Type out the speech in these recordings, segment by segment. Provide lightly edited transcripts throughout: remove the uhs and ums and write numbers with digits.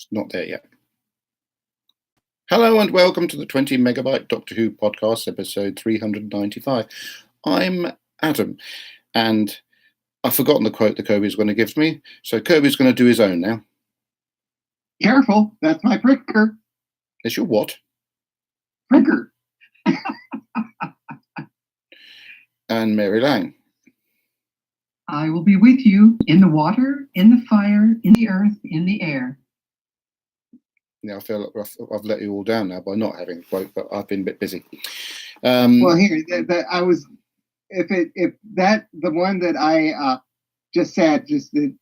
Not there yet. Hello and welcome to the 20 Megabyte Doctor Who podcast, episode 395. I'm Adam, and I've forgotten the quote that Kirby's going to give me, so Kirby's going to do his own now. Careful, that's my pricker. It's your what? Pricker. And Mary Lang. I will be with you in the water, in the fire, in the earth, in the air. Yeah, I feel like I've let you all down now by not having a quote, but I've been a bit busy. Well, here, the one that I just said,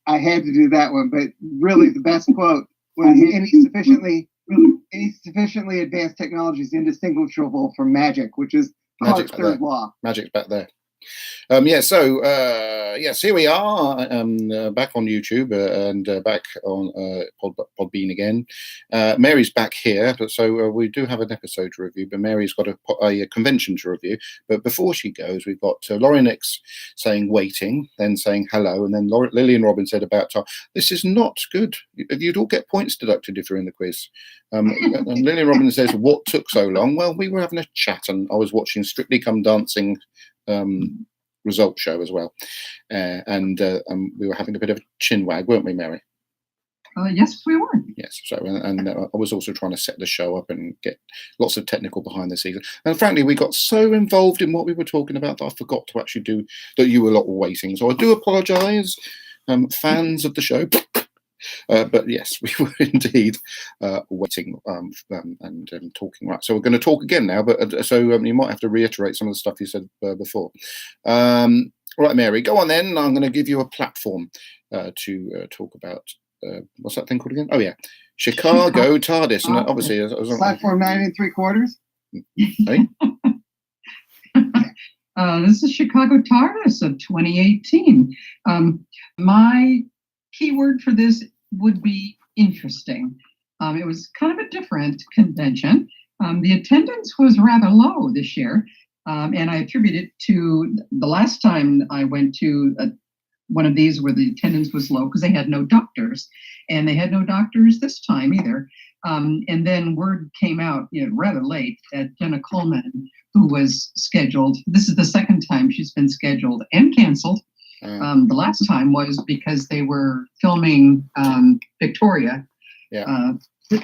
I had to do that one, but really the best quote was any sufficiently advanced technology is indistinguishable from magic, which is Clarke's third law. Magic's back there. Yes, here we are, back on YouTube and back on Podbean again. Mary's back here, so we do have an episode to review, but Mary's got a convention to review. But before she goes, we've got Laurie Nix saying waiting, then saying hello, and then Lillian Robin said about time. This is not good. You'd all get points deducted if you're in the quiz. And Lillian Robin says, what took so long? Well, we were having a chat, and I was watching Strictly Come Dancing result show as well, and we were having a bit of a chin wag, weren't we, Mary? Yes, we were. Yes. So, and I was also trying to set the show up and get lots of technical behind the scenes. And frankly, we got so involved in what we were talking about that I forgot to actually do that. You were a lot waiting, so I do apologise, fans of the show. But yes, we were indeed waiting and talking. Right, so we're going to talk again now. But so you might have to reiterate some of the stuff you said before. Right, Mary, go on then. I'm going to give you a platform to talk about. What's that thing called again? Oh yeah, Chicago TARDIS, and obviously platform 9 3/4. Hey? This is Chicago TARDIS of 2018. My keyword for this would be interesting. It was kind of a different convention. The attendance was rather low this year, and I attribute it to the last time I went to one of these where the attendance was low because they had no doctors, and they had no doctors this time either. And then word came out, rather late that Jenna Coleman, who was scheduled, this is the second time she's been scheduled and canceled. The last time was because they were filming Victoria. Yeah.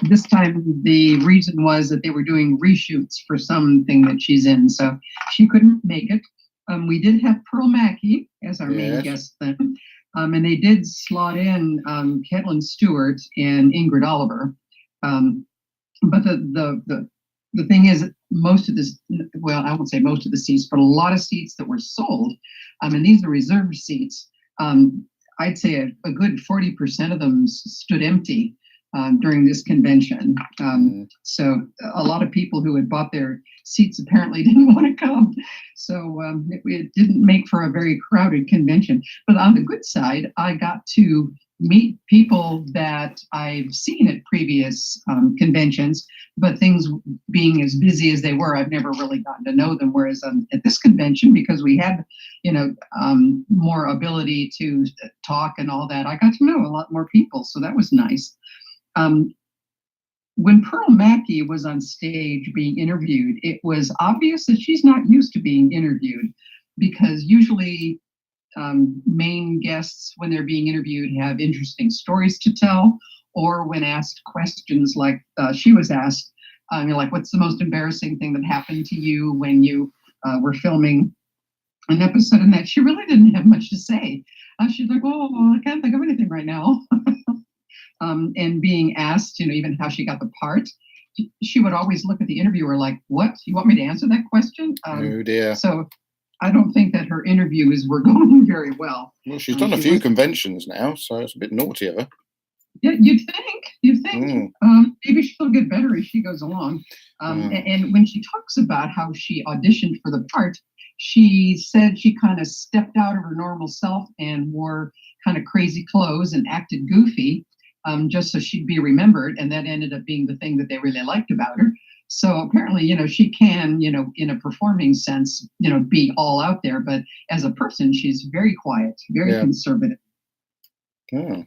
This time the reason was that they were doing reshoots for something that she's in, so she couldn't make it. We did have Pearl Mackie as our main guest then, and they did slot in Caitlin Stewart and Ingrid Oliver. But the thing is, most of this, well, I won't say most of the seats, but a lot of seats that were sold, and these are reserved seats. I'd say a good 40% of them stood empty during this convention. So a lot of people who had bought their seats apparently didn't want to come. So it didn't make for a very crowded convention. But on the good side, I got to meet people that I've seen at previous conventions, but things being as busy as they were, I've never really gotten to know them. Whereas at this convention, because we had, more ability to talk and all that, I got to know a lot more people. So that was nice. When Pearl Mackie was on stage being interviewed, it was obvious that she's not used to being interviewed, because usually main guests, when they're being interviewed, have interesting stories to tell, or when asked questions like she was asked, like, what's the most embarrassing thing that happened to you when you were filming an episode? And that she really didn't have much to say. She's like, oh, I can't think of anything right now. And being asked, even how she got the part, she would always look at the interviewer like, what? You want me to answer that question? Oh dear. So I don't think that her interviews were going very well. Well, she's done a few conventions now, so it's a bit naughty of her. Yeah, you'd think. Maybe she'll get better as she goes along. And when she talks about how she auditioned for the part, she said she kind of stepped out of her normal self and wore kind of crazy clothes and acted goofy, just so she'd be remembered. And that ended up being the thing that they really liked about her. So apparently, she can, in a performing sense, be all out there. But as a person, she's very quiet, very conservative. Yeah.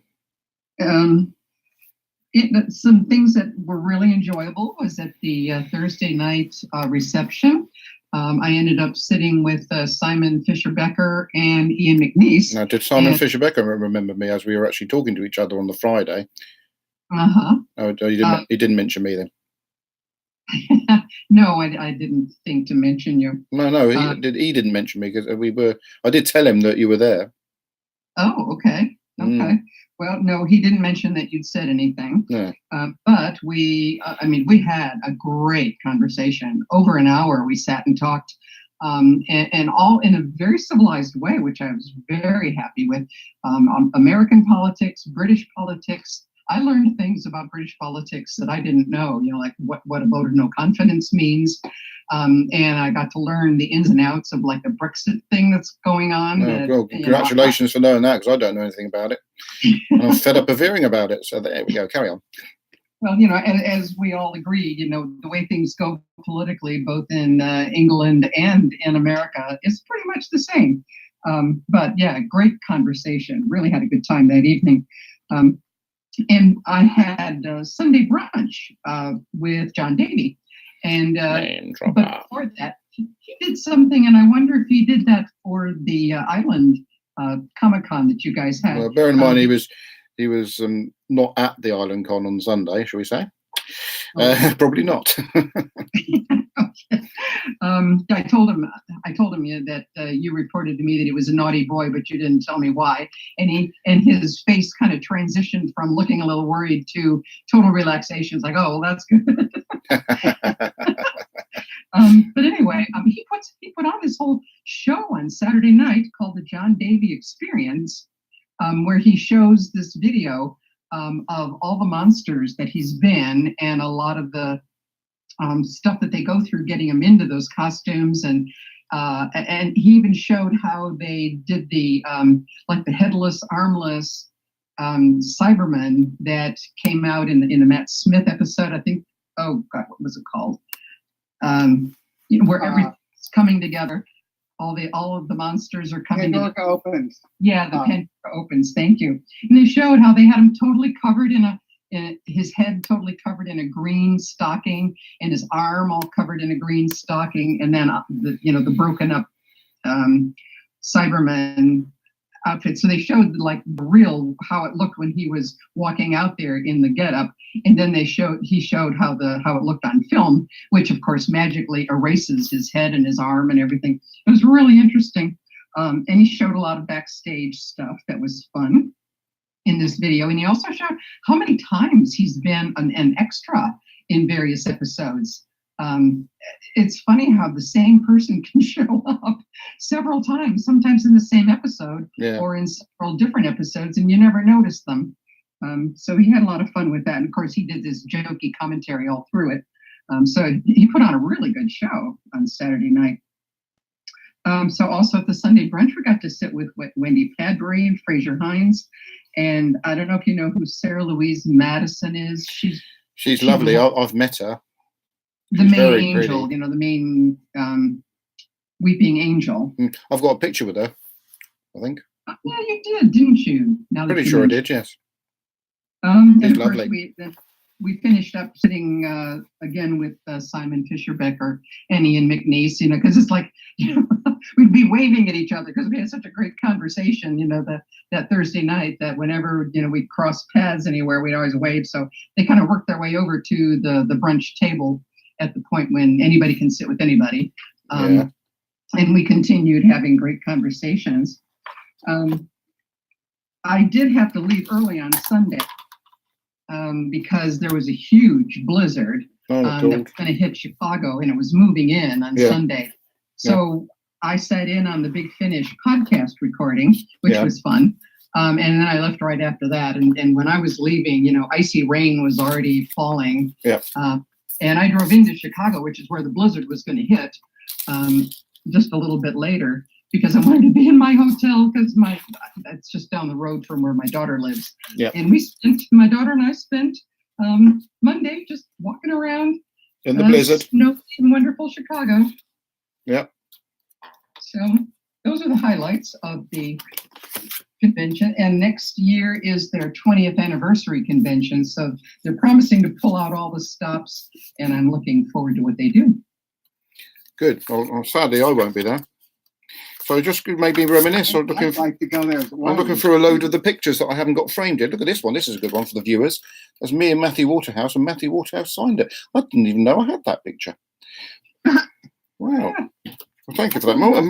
some things that were really enjoyable was at the Thursday night reception. I ended up sitting with Simon Fisher Becker and Ian McNeice. Now, did Simon Fisher Becker remember me as we were actually talking to each other on the Friday? Uh-huh. Oh, he didn't mention me then. No, I didn't think to mention you. No, he didn't mention me because I did tell him that you were there. Oh, okay. Well, no, he didn't mention that you'd said anything. Yeah. But we had a great conversation. Over an hour, we sat and talked, and all in a very civilized way, which I was very happy with. On American politics, British politics. I learned things about British politics that I didn't know, like what a vote of no confidence means. And I got to learn the ins and outs of like the Brexit thing that's going on. Well, congratulations for knowing that, because I don't know anything about it. And I'm fed up of hearing about it. So there we go. Carry on. Well, as we all agree, the way things go politically, both in England and in America, is pretty much the same. But yeah, great conversation. Really had a good time that evening. And I had Sunday brunch with John Davey. And but before that, he did something, and I wonder if he did that for the Island Comic-Con that you guys had. Well, bear in mind, he was not at the Island Con on Sunday, shall we say? Probably not. I told him that you reported to me that he was a naughty boy, but you didn't tell me why. And his face kind of transitioned from looking a little worried to total relaxation. It's like, oh, well, that's good. But anyway, he put on this whole show on Saturday night called the John Davey Experience, where he shows this video of all the monsters that he's been and a lot of the stuff that they go through getting him into those costumes, and he even showed how they did the like the headless, armless Cyberman that came out in the Matt Smith episode. I think. Oh God, what was it called? Where everything's coming together. All of the monsters are coming. Pandora opens. Yeah, the Pandora opens. Thank you. And they showed how they had him totally covered his head totally covered in a green stocking, and his arm all covered in a green stocking, and then the broken up Cyberman outfit. So they showed like the real how it looked when he was walking out there in the getup, and then he showed how it looked on film, which of course magically erases his head and his arm and everything. It was really interesting, and he showed a lot of backstage stuff that was fun in this video, and he also showed how many times he's been an extra in various episodes. It's funny how the same person can show up several times, sometimes in the same episode, or in several different episodes, and you never notice them. So he had a lot of fun with that, and of course he did this jokey commentary all through it. So he put on a really good show on Saturday night. So also at the Sunday brunch, we got to sit with Wendy Padbury and Fraser Hines. And I don't know if you know who Sarah Louise Madison is. She's lovely. I've met her. The main angel, pretty. The main weeping angel. I've got a picture with her, I think. Yeah, you did, didn't you? Pretty sure I did, yes. And of course, we finished up sitting again with Simon Fisher Becker and Ian McNeice, because it's like, we'd be waving at each other because we had such a great conversation, that Thursday night, that whenever, we'd cross paths anywhere, we'd always wave. So they kind of worked their way over to the brunch table at the point when anybody can sit with anybody. And we continued having great conversations. I did have to leave early on Sunday because there was a huge blizzard that was going to hit Chicago, and it was moving in on Sunday. So I sat in on the Big Finish podcast recording, which was fun. And then I left right after that. And when I was leaving, icy rain was already falling. And I drove into Chicago, which is where the blizzard was going to hit, just a little bit later, because I wanted to be in my hotel because it's just down the road from where my daughter lives. And my daughter and I spent Monday just walking around in the blizzard, in wonderful Chicago. Yeah. So those are the highlights of the convention, and next year is their 20th anniversary convention. So they're promising to pull out all the stops, and I'm looking forward to what they do. Good. Well, sadly, I won't be there. So just maybe reminisce. I'd like to go there as well. I'm looking through a load of the pictures that I haven't got framed yet. Look at this one. This is a good one for the viewers. That's me and Matthew Waterhouse, and Matthew Waterhouse signed it. I didn't even know I had that picture. Wow. Well, thank you for that. Well,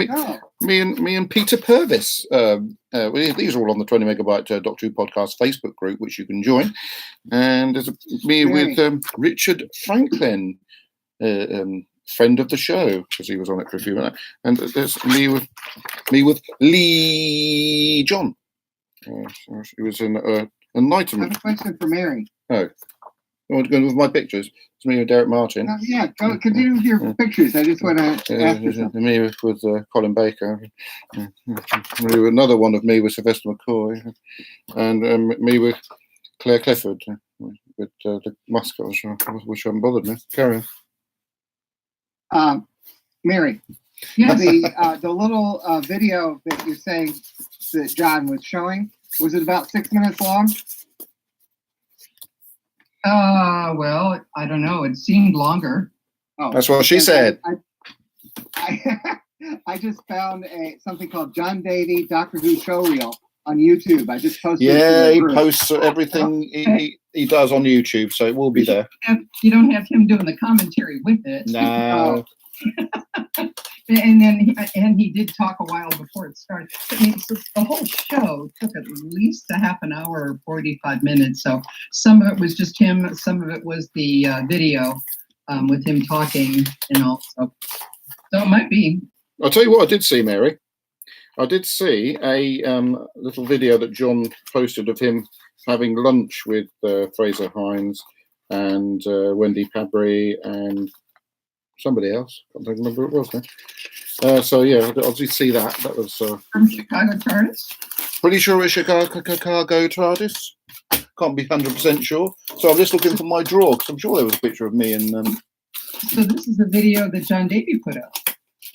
me and Peter Purvis. These are all on the 20 Megabyte Doctor Who Podcast Facebook group, which you can join. And there's me with Richard Franklin, friend of the show, because he was on it for a few minutes. And there's me with Lee John. He was in Enlightenment. I have a question for Mary. Oh, you want to go with my pictures? It's me with Derek Martin. Yeah, continue with your pictures. I just want to ask you something. Me with Colin Baker. Another one of me with Sylvester McCoy. And me with Claire Clifford with the mascot, which haven't bothered me. Carry on. Mary, Yes. the little video that you're saying that John was showing, was it about 6 minutes long? Well, I don't know. It seemed longer. Oh, that's what she said. I just found something called John Davey Doctor Who Showreel on YouTube. I just posted. Yeah, he posts everything he does on YouTube, so it will be there. You don't have him doing the commentary with it. No. And then he did talk a while before it started. I mean, so the whole show took at least a half an hour or 45 minutes. So some of it was just him, some of it was the video with him talking and all. So it might be. I'll tell you what I did see, Mary. I did see a little video that John posted of him having lunch with Fraser Hines and Wendy Padbury and somebody else. I can't remember who it was now. So yeah, I did see that. That was From Chicago TARDIS. Pretty sure it's Chicago TARDIS. Can't be 100% sure. So I'm just looking for my drawer because I'm sure there was a picture of me and. So this is the video that John Davey put up.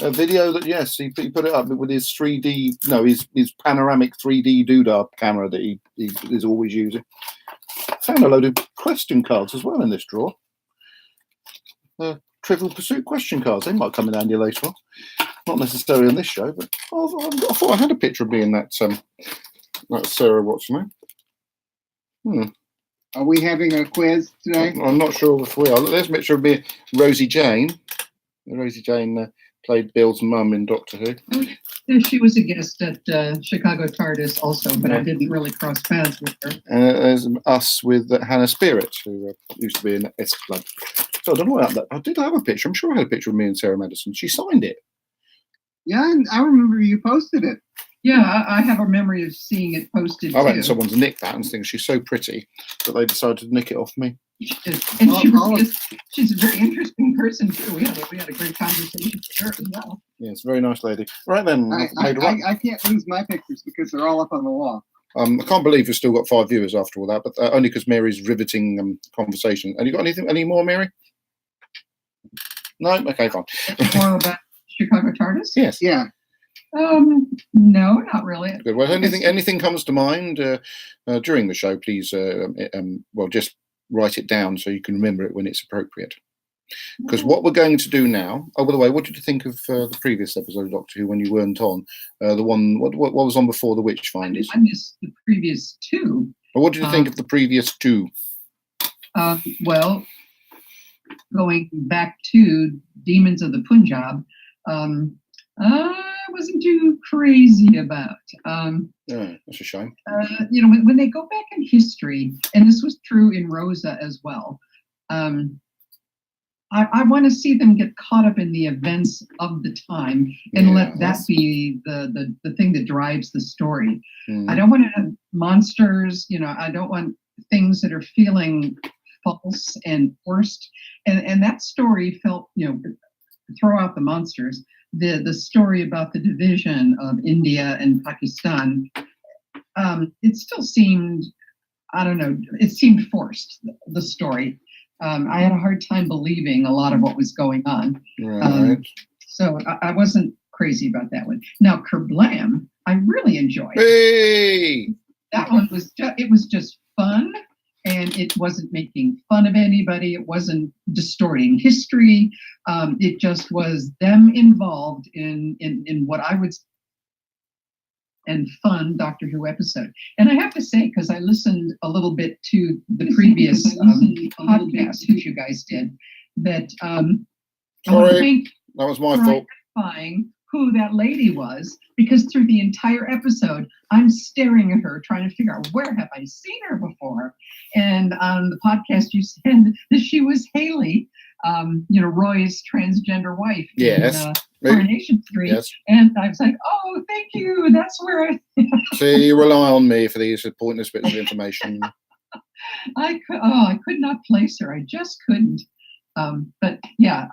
A video that he put it up with his 3D, no, his panoramic 3D doodah camera that he is always using. Found a load of question cards as well in this drawer. Trivial Pursuit question cards. They might come in handy later on. Not necessarily on this show, but I thought I had a picture of me in that Sarah what's her name. Are we having a quiz today? I'm not sure if we are. There's a picture of me, Rosie Jane. Rosie Jane played Bill's mum in Doctor Who. She was a guest at Chicago TARDIS also, but I didn't really cross paths with her. There's us with Hannah Spirit, who used to be in S Club. So I don't know about that. I did have a picture. I'm sure I had a picture of me and Sarah Madison. She signed it. Yeah, and I remember you posted it. Yeah, I have a memory of seeing it posted I too. reckon someone's nicked that and thinks she's so pretty that they decided to nick it off me. And she's a very interesting person too. We had a great conversation with her as well. Yeah, it's a very nice lady. Right then, I can't lose my pictures because they're all up on the wall. I can't believe we've still got 5 viewers after all that, but only because Mary's riveting conversation. Have you got any more, Mary? No? Okay, fine. More about Chicago TARDIS? Yes. Yeah. No, not really. Good. Well, anything comes to mind during the show, please, just write it down so you can remember it when it's appropriate. Because what we're going to do now. Oh, by the way, what did you think of the previous episode of Doctor Who when you weren't on? The one what was on before the Witchfinders? I missed the previous 2. Well, what did you think of the previous 2? Well, going back to Demons of the Punjab, I wasn't too crazy about. Yeah, that's a shame. When they go back in history, and this was true in Rosa as well, I want to see them get caught up in the events of the time and let that be the thing that drives the story. I don't want to have monsters, I don't want things that are feeling false and forced. And that story felt, throw out the monsters. The story about the division of India and Pakistan, it still seemed, I don't know, it seemed forced, the story. I had a hard time believing a lot of what was going on. Right. So I wasn't crazy about that one. Now, Kerblam, I really enjoyed. Hey! That one was just fun, and it wasn't making fun of anybody. It wasn't distorting history. It just was them involved in what I would and fun Doctor Who episode. And I have to say, because I listened a little bit to the previous podcast that you guys did, that I want to thank that was my for fault. identifying who that lady was, because through the entire episode, I'm staring at her, trying to figure out where have I seen her before. And on the podcast, you said that she was Haley, Roy's transgender wife. Yes. In Coronation Street. Yes. And I was like, oh, thank you. That's where See, you rely on me for these pointless bits of information. I could not place her. I just couldn't. But yeah,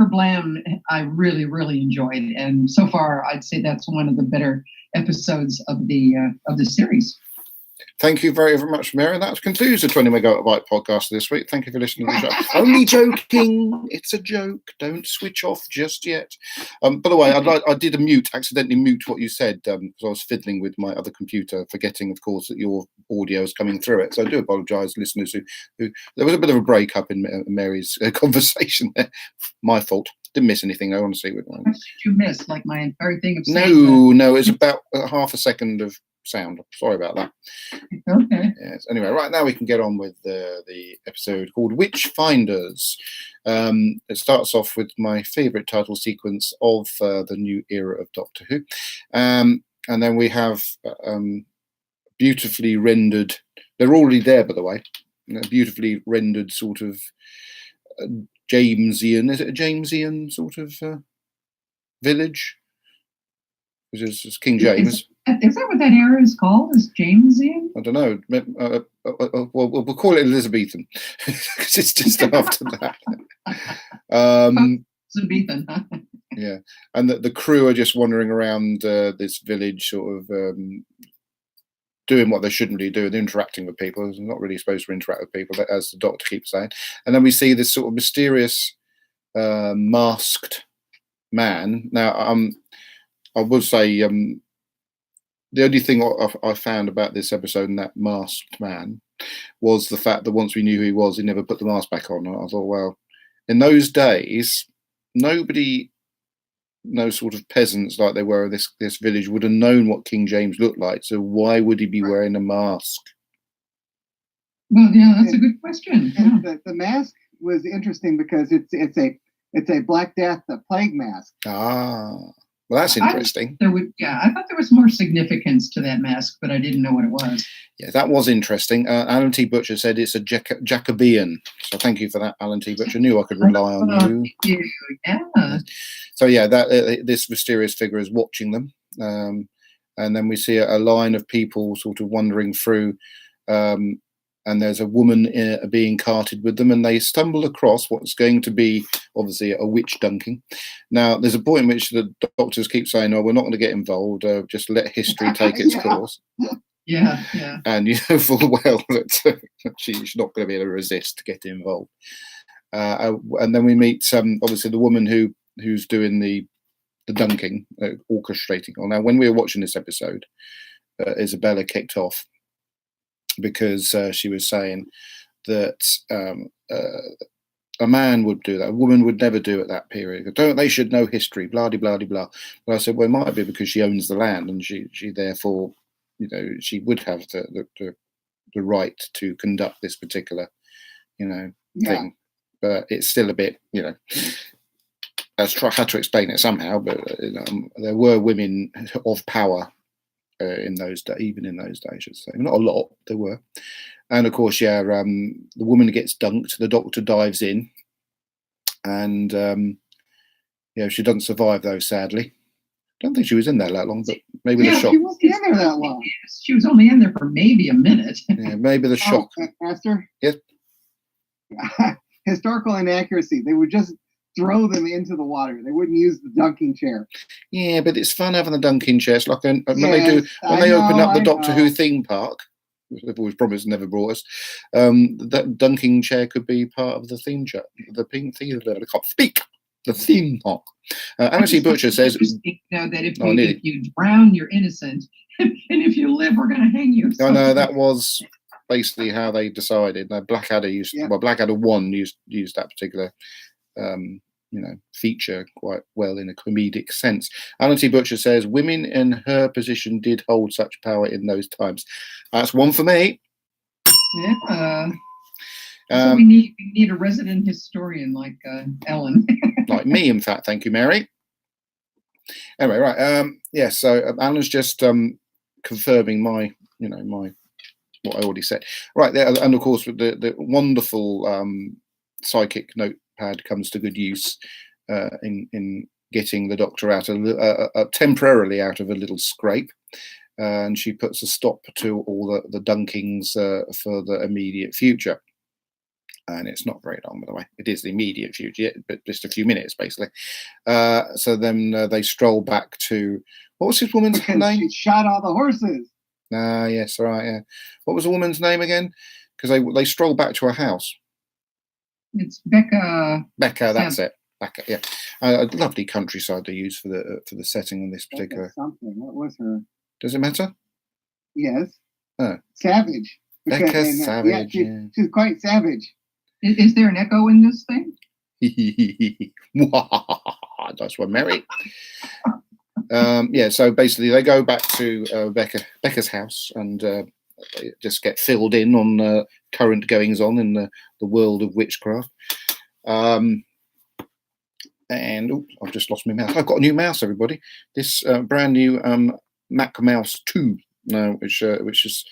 Kerblam, I really, really enjoyed, and so far, I'd say that's one of the better episodes of the series. Thank you very, very much, Mary. That concludes the 20 Megabyte podcast this week. Thank you for listening to the show. Only joking. It's a joke. Don't switch off just yet. By the way, I did accidentally mute what you said because I was fiddling with my other computer, forgetting, of course, that your audio is coming through it. So I do apologise, listeners, who there was a bit of a break-up in Mary's conversation there. My fault. Didn't miss anything, though, honestly. What did you miss? Like my entire thing of saying No, it's about half a second of sound. Sorry about that. Okay. Yes. Anyway, right now we can get on with the episode called Witchfinders. It starts off with my favourite title sequence of the new era of Doctor Who. And then we have beautifully rendered, they're already there, by the way, beautifully rendered sort of Jamesian, is it a Jamesian sort of village? It's King James. Is that what that era is called? Is Jamesian? I don't know. We'll call it Elizabethan because it's just after that. Elizabethan. Yeah, and the crew are just wandering around this village, sort of doing what they shouldn't really do, and interacting with people. They're not really supposed to interact with people, as the Doctor keeps saying. And then we see this sort of mysterious masked man. Now, I would say the only thing I found about this episode and that masked man was the fact that once we knew who he was, he never put the mask back on. I thought, well, in those days, nobody, no sort of peasants like they were in this village, would have known what King James looked like. So why would he be wearing a mask? Well, yeah, that's a good question. Yeah. The mask was interesting because it's a Black Death, a plague mask. Ah. Well, that's interesting. I thought there was more significance to that mask, but I didn't know what it was. Yeah, that was interesting. Alan T. Butcher said it's a Jacobean. So thank you for that, Alan T. Butcher. Knew I could rely on you. Thank you. Yeah. So yeah, that this mysterious figure is watching them, and then we see a line of people sort of wandering through. And there's a woman being carted with them, and they stumble across what's going to be obviously a witch dunking. Now, there's a point in which the doctors keep saying, "Oh, we're not going to get involved. Just let history take its course." Yeah. And you know full well that she's not going to be able to resist to get involved. And then we meet obviously the woman who's doing the dunking, orchestrating. Well, now, when we were watching this episode, Isabella kicked off, because she was saying that a man would do that, a woman would never do at that period. They should know history, blah blah blah blah. But I said, well, it might be because she owns the land, and she therefore, she would have the right to conduct this particular, thing. But it's still a bit, I had to explain it somehow. But there were women of power. In those days, even in those days, I should say. Not a lot, there were. And of course, the woman gets dunked, the Doctor dives in, and she doesn't survive though, sadly. I don't think she was in there that long, but maybe the shock. She wasn't in there that long. She was only in there for maybe a minute. Yeah, maybe the shock. Master? Yes. Historical inaccuracy. They would just throw them into the water. They wouldn't use the dunking chair. Yeah, but it's fun having the dunking chair. It's like when they open up the Doctor Who theme park, which they've always promised never brought us. That dunking chair could be part of the theme chair. I can't speak. The theme park. Anna T. Butcher says, interesting, that if Oh, nearly. you drown, you're innocent, and if you live, we're going to hang you. I know that was basically how they decided. Blackadder used, Yeah. well, Blackadder 1 used that particular, feature quite well in a comedic sense. Alan T. Butcher says, women in her position did hold such power in those times. That's one for me. Yeah. So we need a resident historian like Ellen. Like me, in fact. Thank you, Mary. Anyway, right. So Alan's just confirming my what I already said. Right there, and of course, the wonderful psychic notepad comes to good use in getting the Doctor out temporarily out of a little scrape, and she puts a stop to all the dunkings for the immediate future. And it's not very long, by the way. It is the immediate future, but just a few minutes, basically. So then they stroll back to, what was his woman's name? She shot all the horses. Yes, right, yeah. What was the woman's name again? Because they stroll back to her house. It's Becca. Becca, that's it. Becca, yeah. A lovely countryside they use for the setting on this particular. Becca something. What was her? Does it matter? Yes. Oh. Savage. Becca Savage. Yeah, she's quite savage. Is there an echo in this thing? That's one, Mary. So basically they go back to Becca's house and just get filled in on current goings on in the world of witchcraft. And I've just lost my mouse. I've got a new mouse, everybody. This brand new Mac Mouse 2 now, which has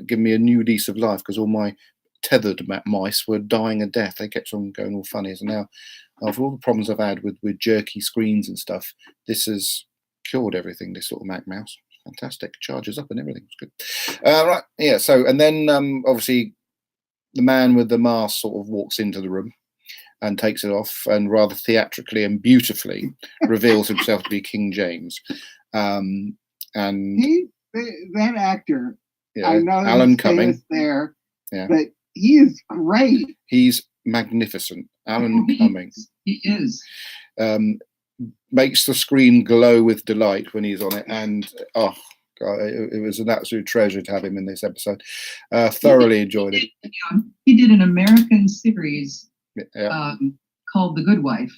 given me a new lease of life because all my tethered mice were dying a death. They kept on going all funny. And now, after all the problems I've had with jerky screens and stuff, this has cured everything, this little Mac Mouse. Fantastic. Charges up and everything. It's good. Right. Yeah. So, and then obviously the man with the mask sort of walks into the room and takes it off and rather theatrically and beautifully reveals himself to be King James. And that actor, yeah, I know Alan Cumming there, yeah, but he is great. He's magnificent. Alan Cumming. He is. Makes the screen glow with delight when he's on it, and oh God, it was an absolute treasure to have him in this episode. Thoroughly enjoyed it. He did an American series called The Good Wife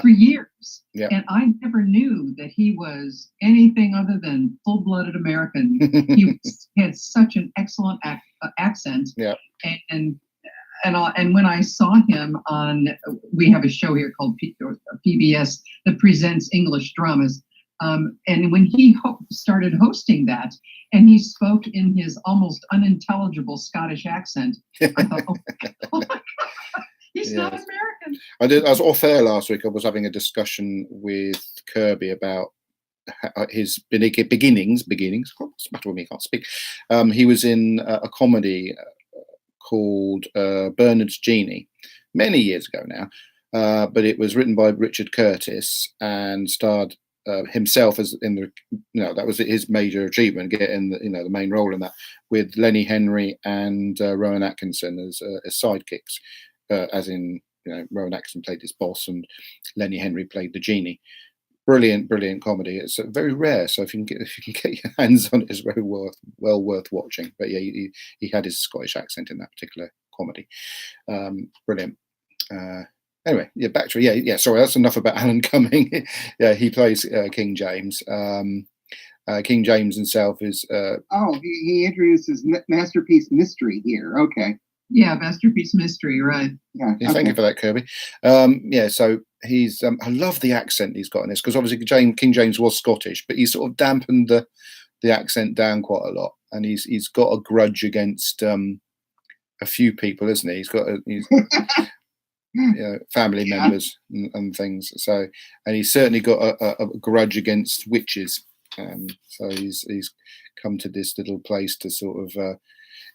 for years, and I never knew that he was anything other than full-blooded American. He had such an excellent accent, and when I saw him on, we have a show here called PBS that presents English dramas. And when he started hosting that, and he spoke in his almost unintelligible Scottish accent, I thought, oh my God, he's not American. I was off air last week. I was having a discussion with Kirby about his beginnings. What's the matter with me? I can't speak. He was in a comedy called Bernard's Genie many years ago now, but it was written by Richard Curtis and starred himself as in the that was his major achievement, getting the main role in that, with Lenny Henry and Rowan Atkinson as sidekicks, as in Rowan Atkinson played his boss and Lenny Henry played the genie. Brilliant comedy. It's very rare, so if you can get your hands on it, it's very well worth watching. But yeah, he had his Scottish accent in that particular comedy. Brilliant. Anyway, back to sorry, that's enough about Alan Cumming. Yeah, he plays King James. King James himself is he introduces Masterpiece Mystery here. Okay. Yeah, Masterpiece Mystery, right. Yeah, thank you for that, Kirby. So he's I love the accent he's got in this, because obviously King James was Scottish, but he's sort of dampened the accent down quite a lot, and he's got a grudge against a few people, isn't he? He's got family members and things. So, and he's certainly got a grudge against witches. So he's come to this little place to sort of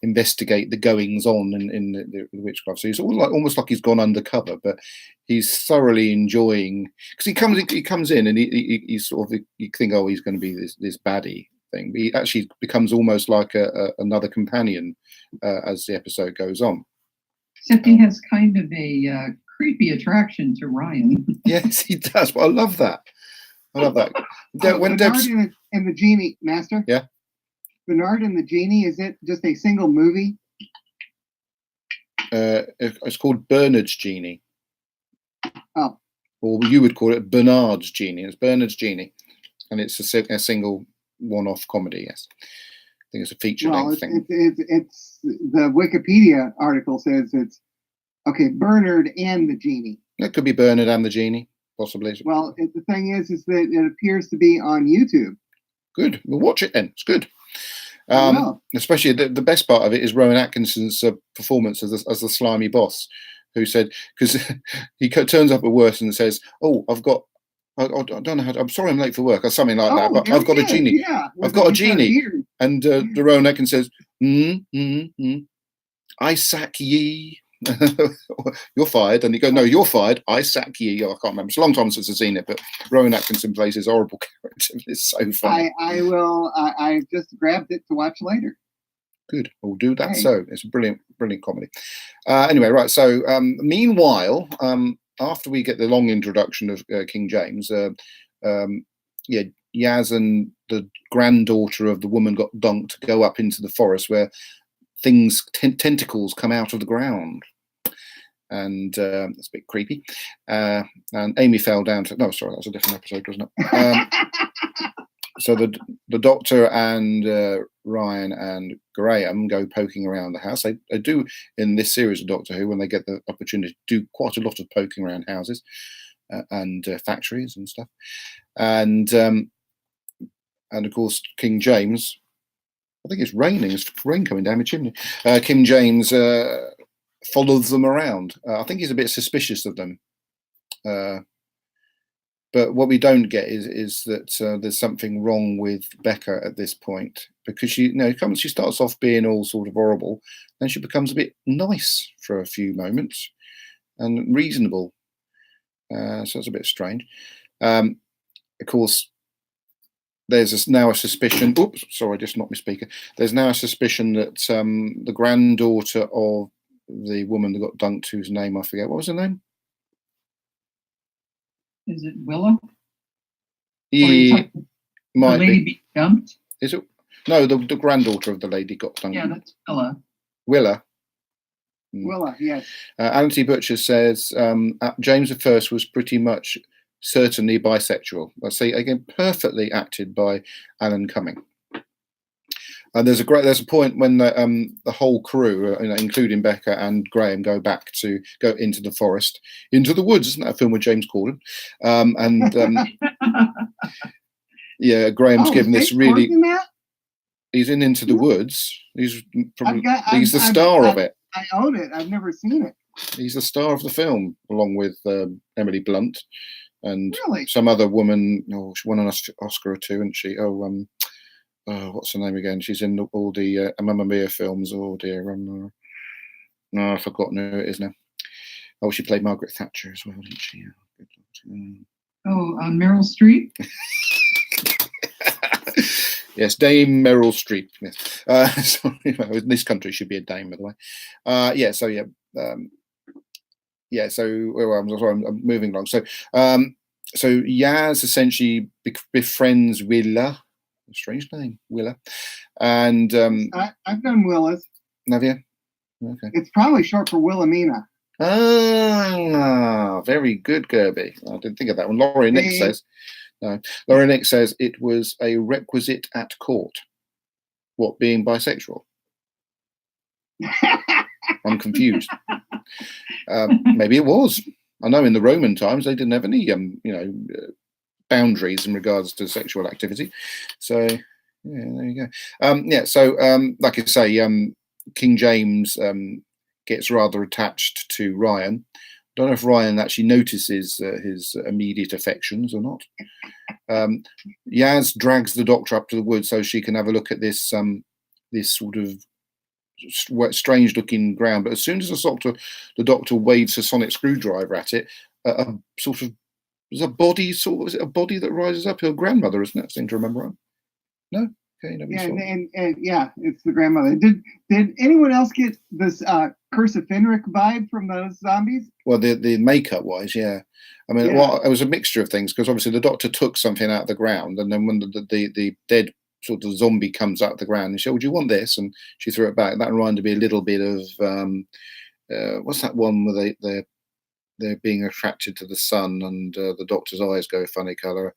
investigate the goings on in the witchcraft. So he's almost like he's gone undercover, but he's thoroughly enjoying, because he comes in and he sort of, you think, oh, he's going to be this baddie thing, but he actually becomes almost like another companion as the episode goes on. Except he has kind of a creepy attraction to Ryan. Yes, he does. But I love that. I love that. When Bernard Deb's, and the Genie, Master. Yeah. Bernard and the Genie. Is it just a single movie? it's called Bernard's Genie. Oh. Or you would call it Bernard's Genie. It's Bernard's Genie, and it's a single one-off comedy. Yes, I think it's a feature-length thing. It's the Wikipedia article says it's okay. Bernard and the Genie. It could be Bernard and the Genie, possibly. Well, the thing is that it appears to be on YouTube. Good. We'll watch it then. It's good. Especially the best part of it is Rowan Atkinson's performance as the slimy boss, who said, because he turns up at work and says, "Oh, I don't know how I'm sorry I'm late for work," or something like that, but I've got a genie. Yeah, I've got a genie. And the Rowan Atkinson says, I sack ye. You're fired. And he goes, "No, you're fired. I sack ye." I can't remember. It's a long time since I've seen it, but Rowan Atkinson plays his horrible character. It's so funny. I just grabbed it to watch later. Good. We'll do that. Right. So it's a brilliant comedy. Anyway, right. So meanwhile, after we get the long introduction of King James, Yaz and the granddaughter of the woman got dunked go up into the forest where things tentacles come out of the ground, and it's a bit creepy. And Amy fell down to that was a different episode, wasn't it? So the Doctor and Ryan and Graham go poking around the house. They do in this series of Doctor Who, when they get the opportunity, do quite a lot of poking around houses and factories and stuff. And of course, King James. I think it's raining. There's rain coming down the chimney. King James follows them around. I think he's a bit suspicious of them. But what we don't get is that there's something wrong with Becca at this point, because she starts off being all sort of horrible, then she becomes a bit nice for a few moments and reasonable. So it's a bit strange. Of course, there's now a suspicion. Oops, sorry, I just knocked my speaker. There's now a suspicion that the granddaughter of the woman that got dunked, whose name I forget. What was her name? Is it Willa? Yeah, might the lady be. Being dumped? Is it? No, the granddaughter of the lady got dunked. Yeah, that's Willa. Willa. Willa, yes. Alan T. Butcher says James I was pretty much certainly bisexual. I say again, perfectly acted by Alan Cumming. And there's a point when the whole crew, including Becca and Graham, go into the forest, into the woods. Isn't that a film with James Corden? Yeah, Graham's given this really. He's in Into the Woods. He's the star of it. I own it. I've never seen it. He's the star of the film, along with Emily Blunt and really? Some other woman. Oh, she won an Oscar or two, isn't she? What's her name again? She's in all the Mamma Mia films. Oh dear, no, I've forgotten who it is now. Oh, she played Margaret Thatcher as well, didn't she? Meryl Streep. Yes, Dame Meryl Streep. Yes. In this country, should be a dame, by the way. I'm moving along. So Yaz essentially befriends Willa. A strange name, Willa. And I've done Willa's. Have you? Okay. It's probably short for Wilhelmina. Ah, very good, Kirby. I didn't think of that one. Laurie Nick says it was a requisite at court. What, being bisexual? I'm confused. Maybe it was. I know in the Roman times they didn't have any boundaries in regards to sexual activity. So yeah, there you go. Like I say, King James gets rather attached to Ryan. Don't know if Ryan actually notices his immediate affections or not. Yaz drags the Doctor up to the woods so she can have a look at this sort of strange looking ground. But as soon as the Doctor waves a sonic screwdriver at it, there's a body. Is it a body that rises up? Her grandmother, isn't it? I seem to remember right. No. Okay, Yeah, and yeah, it's the grandmother. Did anyone else get this Curse of Fenric vibe from those zombies? Well, the makeup wise, yeah. I mean, well, it was a mixture of things because obviously the doctor took something out of the ground, and then when the dead sort of zombie comes out of the ground, and she said, "Would you want this?" And she threw it back. That reminded me a little bit of what's that one where they're being attracted to the sun, and the doctor's eyes go a funny color.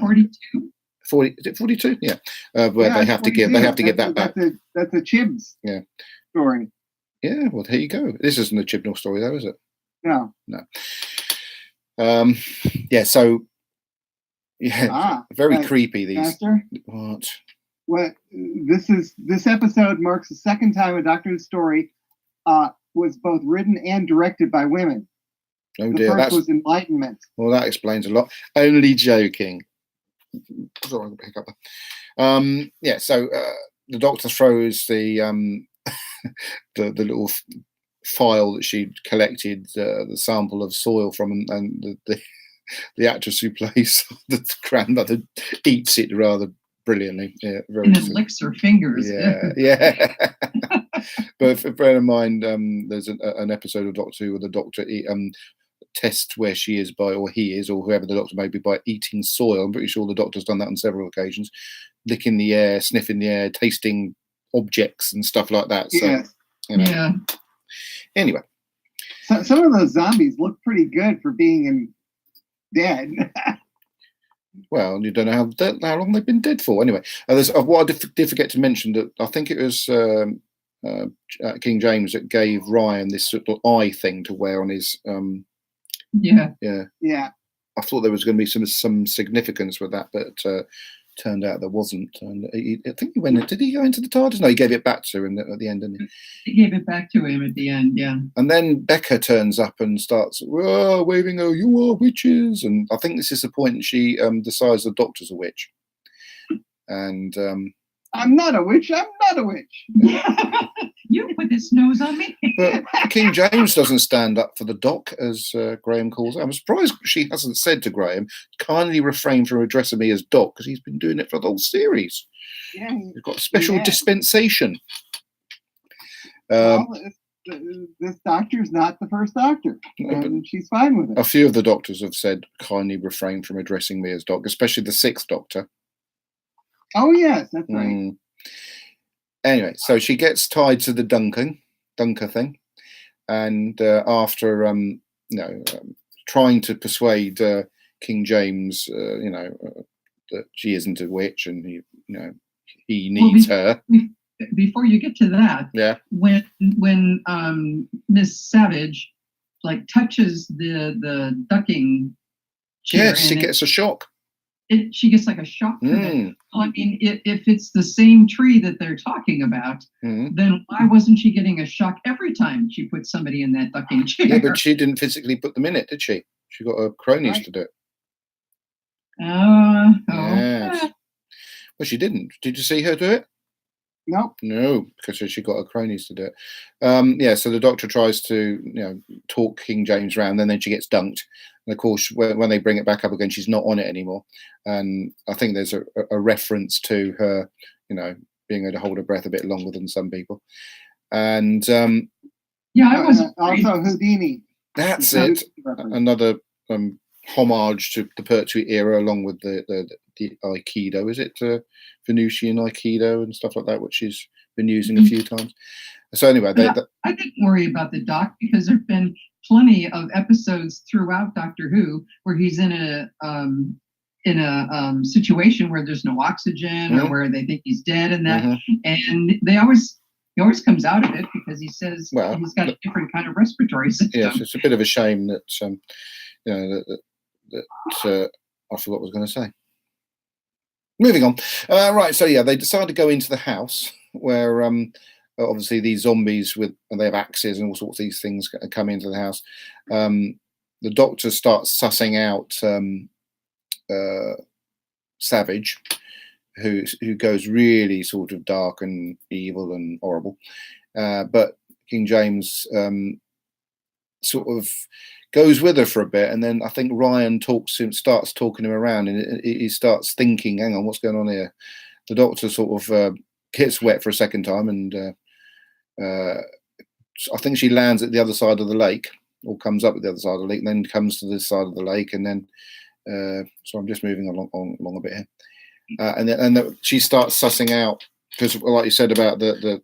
42. 40, is it 42? Yeah, where they have to give that back. That's a Chibs story. Yeah, well, there you go. This isn't a Chibnall story, though, is it? No. Yeah. So, yeah, very creepy. These. Master? What? This episode marks the second time a Doctor Who story was both written and directed by women. Oh the dear, first was Enlightenment. Well, that explains a lot. Only joking. Sorry, I'll pick up that. Yeah. So the Doctor throws the the little file that she collected, the sample of soil from, and the actress who plays the grandmother eats it rather brilliantly. Yeah, very. And it licks her fingers. Yeah, yeah. But for a friend of mine, there's an episode of Doctor Who where the Doctor tests where she is by, or he is, or whoever the Doctor may be, by eating soil. I'm pretty sure the Doctor's done that on several occasions, licking the air, sniffing the air, tasting objects and stuff like that. So, Yeah. Yeah. Anyway, so some of those zombies look pretty good for being dead. Well, you don't know how long they've been dead for. Anyway, what I did forget to mention, that I think it was King James that gave Ryan this sort of eye thing to wear on his. Yeah. I thought there was going to be some significance with that, but turned out there wasn't. And I think he went. Did he go into the TARDIS? No, he gave it back to him at the end, didn't he? He gave it back to him at the end. Yeah. And then Becca turns up and starts waving, "Oh, you are witches!" And I think this is the point she decides the Doctor's a witch. And I'm not a witch. I'm not a witch. You put this nose on me. But King James doesn't stand up for the Doc, as Graham calls it. I'm surprised she hasn't said to Graham, "Kindly refrain from addressing me as Doc," because he's been doing it for the whole series. Yeah, He's got a special dispensation. Well, this Doctor's not the first Doctor, and she's fine with it. A few of the Doctors have said, "Kindly refrain from addressing me as Doc," especially the Sixth Doctor. Oh yes, that's right. Anyway, so she gets tied to the Dunker thing, and after trying to persuade King James, that she isn't a witch, and he needs her. Before you get to that, yeah, when Miss Savage touches the ducking chair, yes, she gets a shock. She gets like a shock from it. I mean, if it's the same tree that they're talking about, then why wasn't she getting a shock every time she put somebody in that ducking chair? Yeah, but she didn't physically put them in it, did she? She got her cronies to do it. Yes. Well, she didn't. Did you see her do it? Nope. No, because she got her cronies to do it. So the Doctor tries to, talk King James round, and then she gets dunked. And of course, when they bring it back up again, she's not on it anymore. And I think there's a reference to her, being able to hold her breath a bit longer than some people. And I was also Houdini. That's it. Another homage to the Pertwee era, along with the Aikido. Is it Venusian Aikido and stuff like that, which she's been using a few times. So anyway, I didn't worry about the Doc, because there've been plenty of episodes throughout Doctor Who where he's in a situation where there's no oxygen, or where they think he's dead, and that, and he always comes out of it because he says he's got a different kind of respiratory system. Yes, it's a bit of a shame that I forgot what I was going to say. Moving on. Right, so they decide to go into the house where obviously these zombies they have axes and all sorts of these things come into the house. The Doctor starts sussing out Savage, who goes really sort of dark and evil and horrible. But King James sort of goes with her for a bit, and then I think Ryan starts talking him around, and he starts thinking, hang on, what's going on here? the Doctor sort of gets wet for a second time, and I think she lands at the other side of the lake, or comes up at the other side of the lake, and then comes to this side of the lake, and then so I'm just moving along a bit here, and she starts sussing out, because like you said about the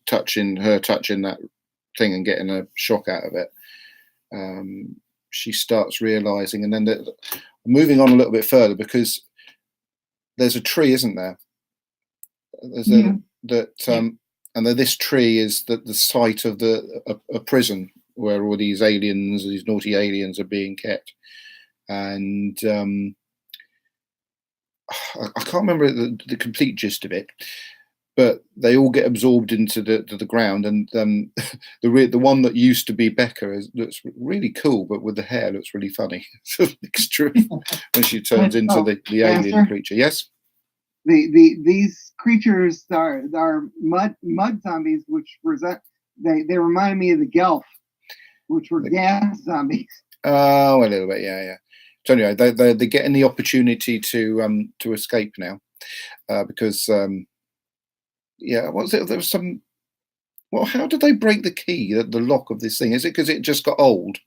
touching that thing and getting a shock out of it. She starts realizing, and then moving on a little bit further, because there's a tree, isn't there? There's and this tree is the site of a prison where all these naughty aliens are being kept, and I can't remember the complete gist of it, but they all get absorbed into the ground, and the one that used to be Becca looks really cool, but with the hair looks really funny. So mixture when she turns into the alien creature. Yes. These creatures are mud zombies, which they remind me of the Gelf, which were gas zombies. Oh, a little bit, yeah. So anyway, they're getting the opportunity to escape now, because what's it? There was some. Well, how did they break the key, the lock of this thing? Is it because it just got old?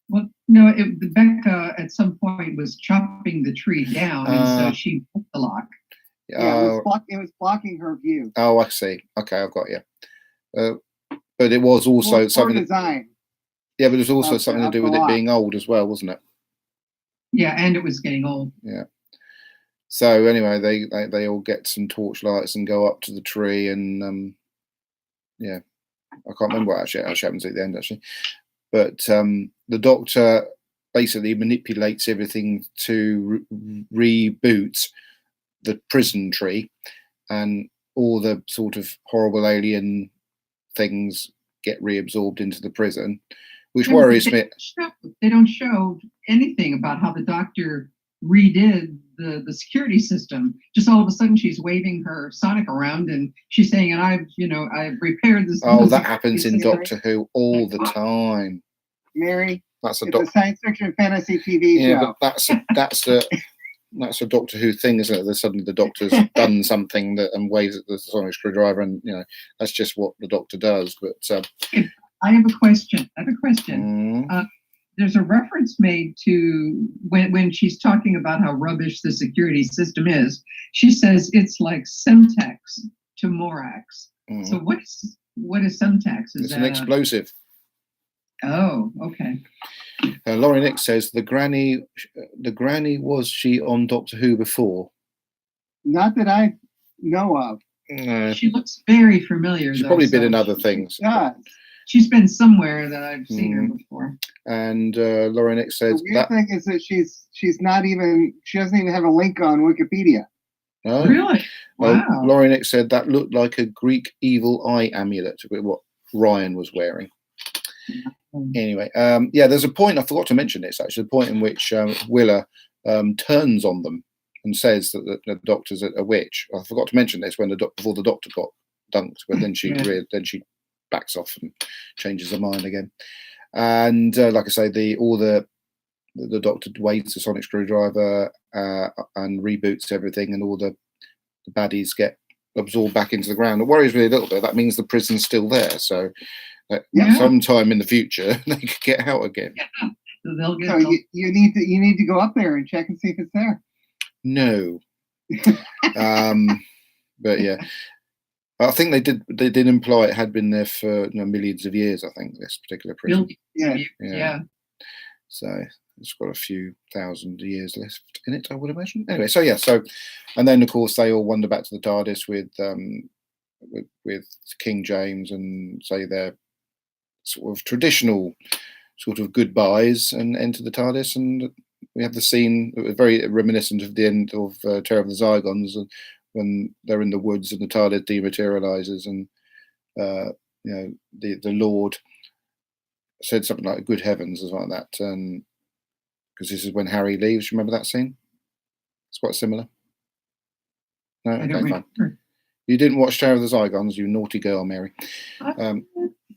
Well, no, Becca at some point was chopping the tree down, and so she put the lock. Yeah, it was blocking her view. Oh, I see. Okay, I've got you. But it was also something. Design. Yeah, but it was also something to do with it being old as well, wasn't it? Yeah, and it was getting old. Yeah. So anyway, they all get some torchlights and go up to the tree, and I can't remember what actually happens at the end actually. But the Doctor basically manipulates everything to reboot the prison tree, and all the sort of horrible alien things get reabsorbed into the prison, which worries me. They don't show anything about how the Doctor redid the security system. Just all of a sudden she's waving her sonic around and she's saying, and I've repaired this. Oh, that happens in Doctor Who all the time. Mary, it's a science fiction fantasy TV show. Yeah, but that's a Doctor Who thing, isn't it? That suddenly the Doctor's done something and waves at the sonic screwdriver, and that's just what the Doctor does. But I have a question. There's a reference made to when she's talking about how rubbish the security system is. She says it's like Semtex to Morax. So what is Semtex? It's an explosive. Oh, okay. Laurie Nick says the granny was she on Doctor Who before? Not that I know of. No. She looks very familiar. She's probably been in other things. Yeah. She's been somewhere that I've seen her before. And Laurie Nick says the weird thing is that she doesn't even have a link on Wikipedia. Oh. Really? Wow. Laurie Nick said that looked like a Greek evil eye amulet, what Ryan was wearing. Anyway, there's a point, I forgot to mention this actually, the point in which Willa turns on them and says that the Doctor's a witch. I forgot to mention this before the Doctor got dunked, but then she backs off and changes her mind again. And like I say, the Doctor waves the sonic screwdriver and reboots everything, and all the baddies get absorbed back into the ground. It worries me a little bit. That means the prison's still there, so sometime in the future they could get out again. Yeah. So they'll get. So you need to go up there and check and see if it's there. No. But yeah, I think they did imply it had been there for millions of years. I think this particular prison. Yeah. So it's got a few thousand years left in it, I would imagine. Anyway, so and then of course they all wander back to the TARDIS with King James and say their sort of traditional sort of goodbyes and enter the TARDIS, and we have the scene very reminiscent of the end of Terror of the Zygons, when they're in the woods and the TARDIS dematerializes, and the Lord said something like "Good heavens" or something like that, because this is when Harry leaves. Remember that scene? It's quite similar. No, okay, fine. You didn't watch Terror of the Zygons, you naughty girl, Mary.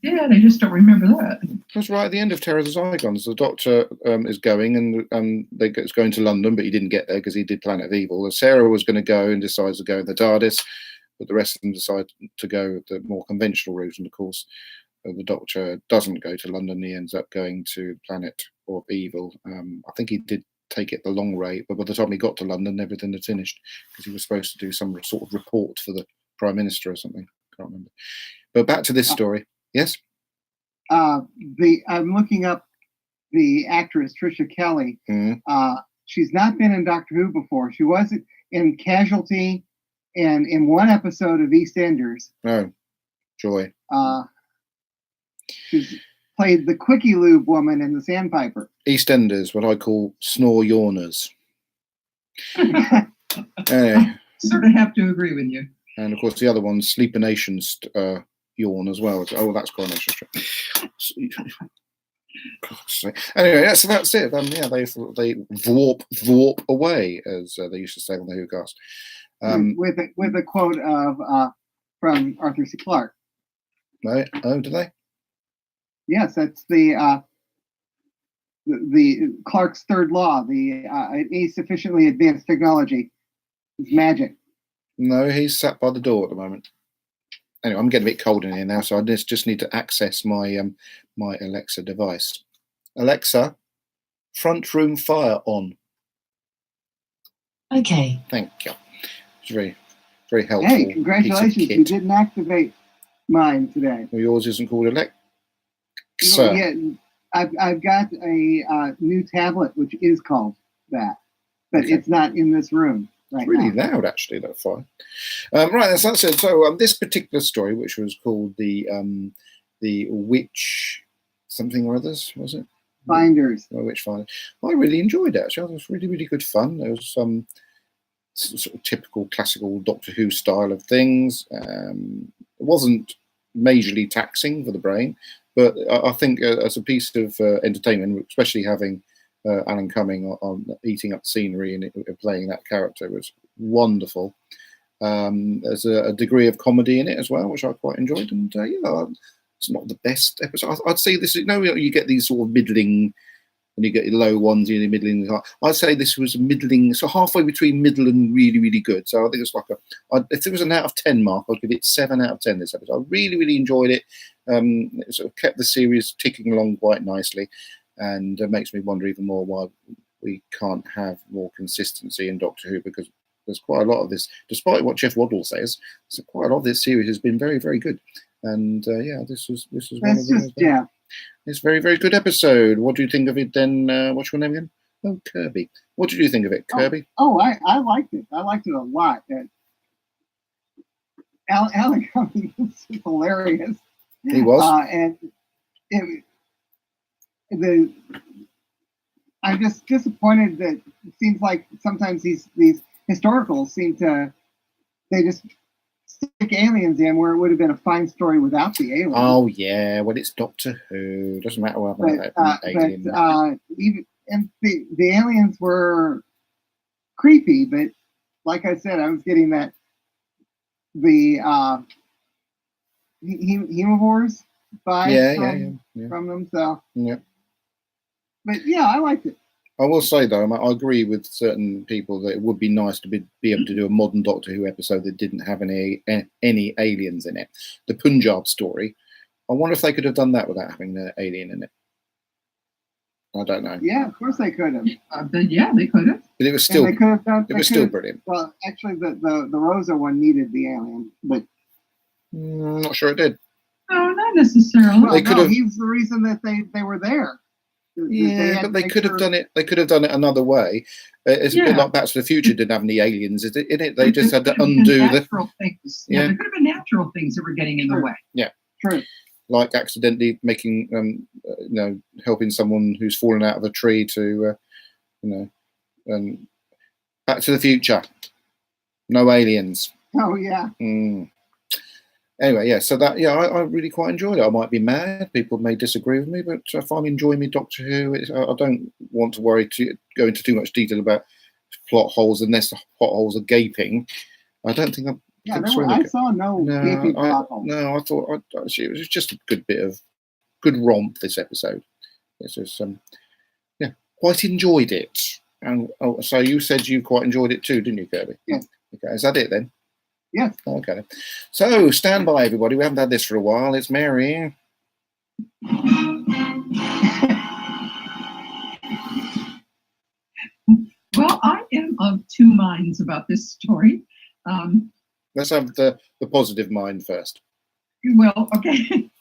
Yeah, I just don't remember that. That's right at the end of Terror of the Zygons. The Doctor is going, and is going to London, but he didn't get there because he did Planet of Evil. Sarah was going to go and decides to go in the TARDIS, but the rest of them decide to go the more conventional route. And of course, the Doctor doesn't go to London. He ends up going to Planet of Evil. I think he did take it the long way, but by the time he got to London, everything had finished because he was supposed to do some sort of report for the Prime Minister or something. Can't remember. But back to this story. Yes. I'm looking up the actress Trisha Kelly. She's not been in Doctor Who before. She was in Casualty and in one episode of EastEnders. Oh, joy. She's played the Quickie Lube woman in The Sandpiper. EastEnders, what I call snore yawners. Anyway. Sort of have to agree with you. And of course, the other one's Sleeper Nation's yawn as well. Oh, that's Coronation Street. Anyway, so that's it. Yeah, they vorp away, as they used to say on the Who cast. With a quote of from Arthur C. Clarke. Right? Oh, did they? Yes, that's the Clarke's third law. The any sufficiently advanced technology is magic. No, he's sat by the door at the moment. Anyway, I'm getting a bit cold in here now, so I just need to access my my Alexa device. Alexa, front room fire on. Okay. Thank you. It's very, very helpful. Hey, congratulations! You didn't activate mine today. Well, yours isn't called Alexa. Yeah, I've got a new tablet which is called that, but it's not in this room. Right, really loud, actually, that fire. Right, that's it. So this particular story, which was called the Witch something or others, was it? Finders. Oh, Witch Finders. I really enjoyed it, actually. It was really, really good fun. There was some sort of typical classical Doctor Who style of things. It wasn't majorly taxing for the brain, but I think as a piece of entertainment, especially having Alan Cumming on eating up scenery and playing that character was wonderful. There's a degree of comedy in it as well, which I quite enjoyed. And yeah, it's not the best episode. I'd say this. You get these sort of middling, and you get your low ones, you know, middling. I'd say this was middling, so halfway between middle and really, really good. So I think it's like if it was an out of 10 mark, I'd give it 7 out of 10. This episode, I really, really enjoyed it. It sort of kept the series ticking along quite nicely. And makes me wonder even more why we can't have more consistency in Doctor Who, because there's quite a lot of this, despite what Jeff Waddle says, so quite a lot of this series has been very, very good. And yeah, this was one of them. Yeah, it's a very, very good episode. What do you think of it then? What's your name again? Oh, Kirby. What did you think of it, Kirby? I liked it. I liked it a lot. Alan Cumming was hilarious. He was. And I'm just disappointed that it seems like sometimes these historicals they just stick aliens in where it would have been a fine story without the aliens. Oh yeah, well it's Doctor Who. Doesn't matter what alien. Even the aliens were creepy, but like I said, I was getting that the Hemivores vibe from them. So yeah. But yeah, I liked it. I will say though, I agree with certain people that it would be nice to be able to do a modern Doctor Who episode that didn't have any aliens in it. The Punjab story, I wonder if they could have done that without having an alien in it. I don't know. Yeah, of course they could have. Yeah, they could have. But it was still. They could have done. It was still brilliant. Well, actually, the Rosa one needed the alien, but I'm not sure it did. No, not necessarily. Well, he was the reason that they were there. Yeah, but they could have done it. They could have done it another way. It's a bit like Back to the Future didn't have any aliens in it. They just had to undo natural things. Yeah, there could have been natural things that were getting in the way. Yeah, true. Like accidentally making, helping someone who's fallen out of a tree to, Back to the Future. No aliens. Oh yeah. Anyway, yeah, so that, I really quite enjoyed it. I might be mad. People may disagree with me, but if I'm enjoying me Doctor Who, I don't want to go into too much detail about plot holes unless the plot holes are gaping. I don't think I'm... Yeah, I saw no gaping plot holes. No, I thought actually it was just a good bit of good romp, this episode. It's just yeah, quite enjoyed it. And so you said you quite enjoyed it too, didn't you, Kirby? Yes. Okay, is that it then? Yes. Okay. So stand by, everybody. We haven't had this for a while. It's Mary. Well, I am of two minds about this story. Let's have the positive mind first. Well, okay.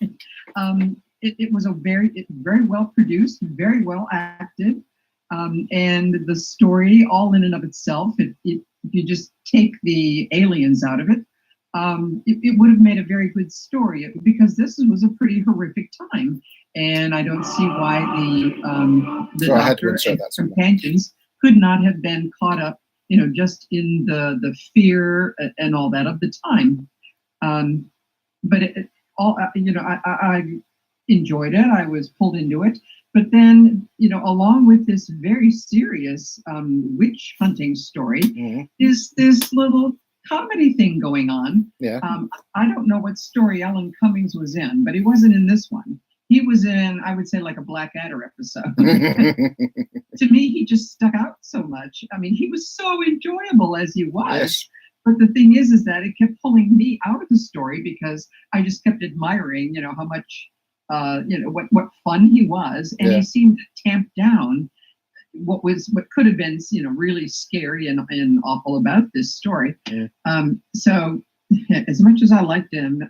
It was a very well produced, very well acted, and the story, all in and of itself, if you just take the aliens out of it, it would have made a very good story, because this was a pretty horrific time, and I don't see why the doctor and companions could not have been caught up, just in the fear and all that of the time. But I enjoyed it. I was pulled into it. But then, along with this very serious witch hunting story, is this little comedy thing going on. Yeah. I don't know what story Alan Cummings was in, but he wasn't in this one. He was in, I would say, like a Blackadder episode. To me, he just stuck out so much. I mean, he was so enjoyable as he was. Yes. But the thing is that it kept pulling me out of the story, because I just kept admiring, how much, what fun he was, and he seemed to tamp down what could have been, really scary and awful about this story. Yeah. So, as much as I liked him,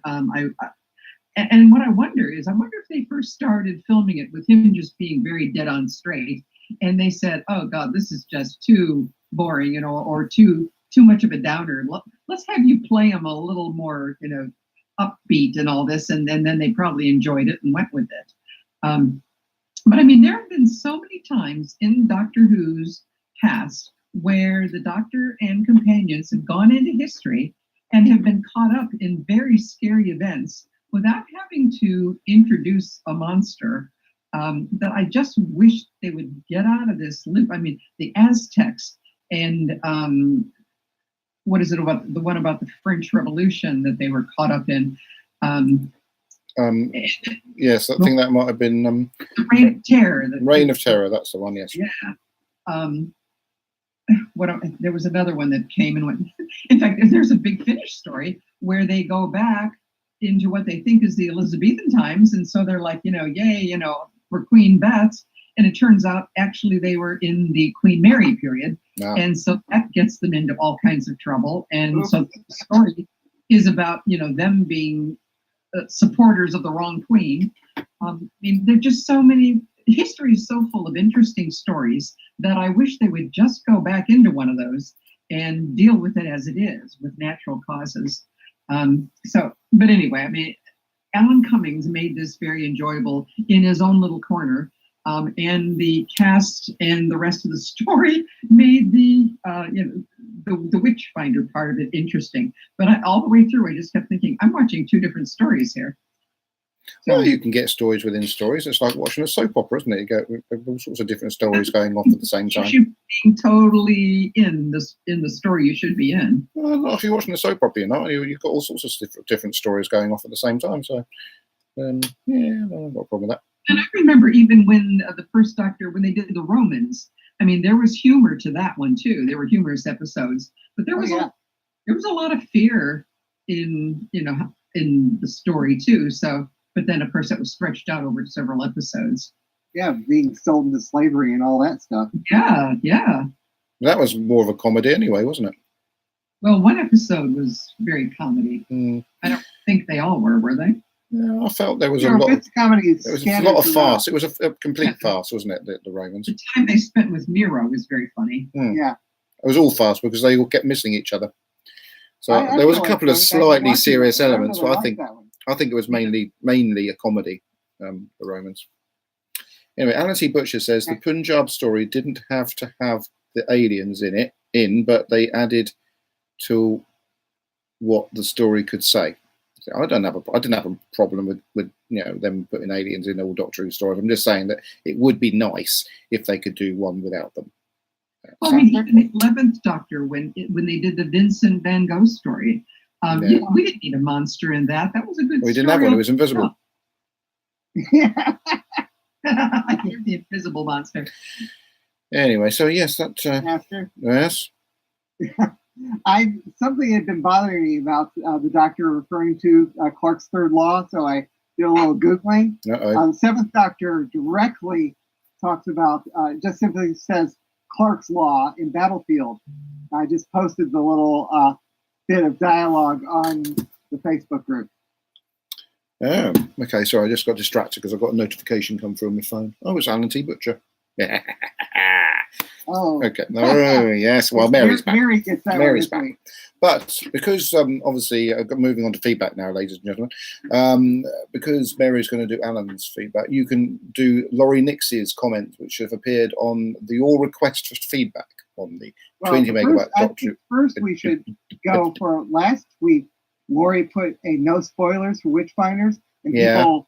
and what I wonder if they first started filming it with him just being very dead on straight, and they said, "Oh God, this is just too boring, or too much of a downer. Let's have you play him a little more, upbeat and all this," and then they probably enjoyed it and went with it. But I mean, there have been so many times in Doctor Who's past where the Doctor and companions have gone into history and have been caught up in very scary events without having to introduce a monster, that I just wish they would get out of this loop. I mean, the Aztecs and what is it about the one about the French Revolution that they were caught up in? Yes, I think that might have been the Reign of Terror. Reign of Terror. That's the one. Yes. Yeah. There was another one that came and went. In fact, there's a Big Finish story where they go back into what they think is the Elizabethan times, and so they're like, yay, for Queen Beth, and it turns out actually they were in the Queen Mary period, and so that gets them into all kinds of trouble. And so the story is about them being supporters of the wrong queen. I mean, there are just so many. History is so full of interesting stories that I wish they would just go back into one of those and deal with it as it is, with natural causes. But anyway, I mean, Alan Cummings made this very enjoyable in his own little corner, and the cast and the rest of the story made the witch finder part of it interesting. But all the way through, I just kept thinking, I'm watching two different stories here. So, well, you can get stories within stories. It's like watching a soap opera, isn't it? You get all sorts of different stories going off at the same time. You should be totally in the story you should be in. Well, not if you're watching a soap opera, you've got all sorts of different stories going off at the same time. So, yeah, no, not a problem with that. And I remember even when the first Doctor, when they did the Romans, I mean, there was humor to that one too. There were humorous episodes, but there was a lot of fear in the story too. So. But then, of course, it was stretched out over several episodes. Yeah, being sold into slavery and all that stuff. Yeah. That was more of a comedy anyway, wasn't it? Well, one episode was very comedy. I don't think they all were they? Yeah, I felt there was a lot of comedy. There was a lot of farce. It was a complete farce, wasn't it, the Romans? The time they spent with Miro was very funny. Yeah. It was all farce because they all kept missing each other. So there was a couple of slightly serious elements, but I think it was mainly a comedy, the Romans. Anyway, Alan T. Butcher says the Punjab story didn't have to have the aliens but they added to what the story could say. So I didn't have a problem with them putting aliens in all Doctor Who stories. I'm just saying that it would be nice if they could do one without them. Well, I mean, even the 11th Doctor, when they did the Vincent Van Gogh story, we didn't need a monster in that. That was a good story. We didn't have one. It was invisible. You're the invisible monster. Anyway, so yes, that Master. yes. Something had been bothering me about the doctor referring to Clark's third law, so I did a little googling. The Seventh Doctor directly talks about, just simply says Clark's law in Battlefield. I just posted the little bit of dialogue on the Facebook group. Oh, okay. Sorry, I just got distracted because I got a notification come through on my phone. Oh, it's Alan T. Butcher. Oh, okay. Oh, yes. Well, Mary's back. Mary gets that. Mary's back. But because obviously, moving on to feedback now, ladies and gentlemen, because Mary's going to do Alan's feedback, you can do Laurie Nix's comments, which have appeared on your request for feedback on the 20 megabyte Doctor. First, we should go for last week. Laurie put a no spoilers for Witchfinders, and people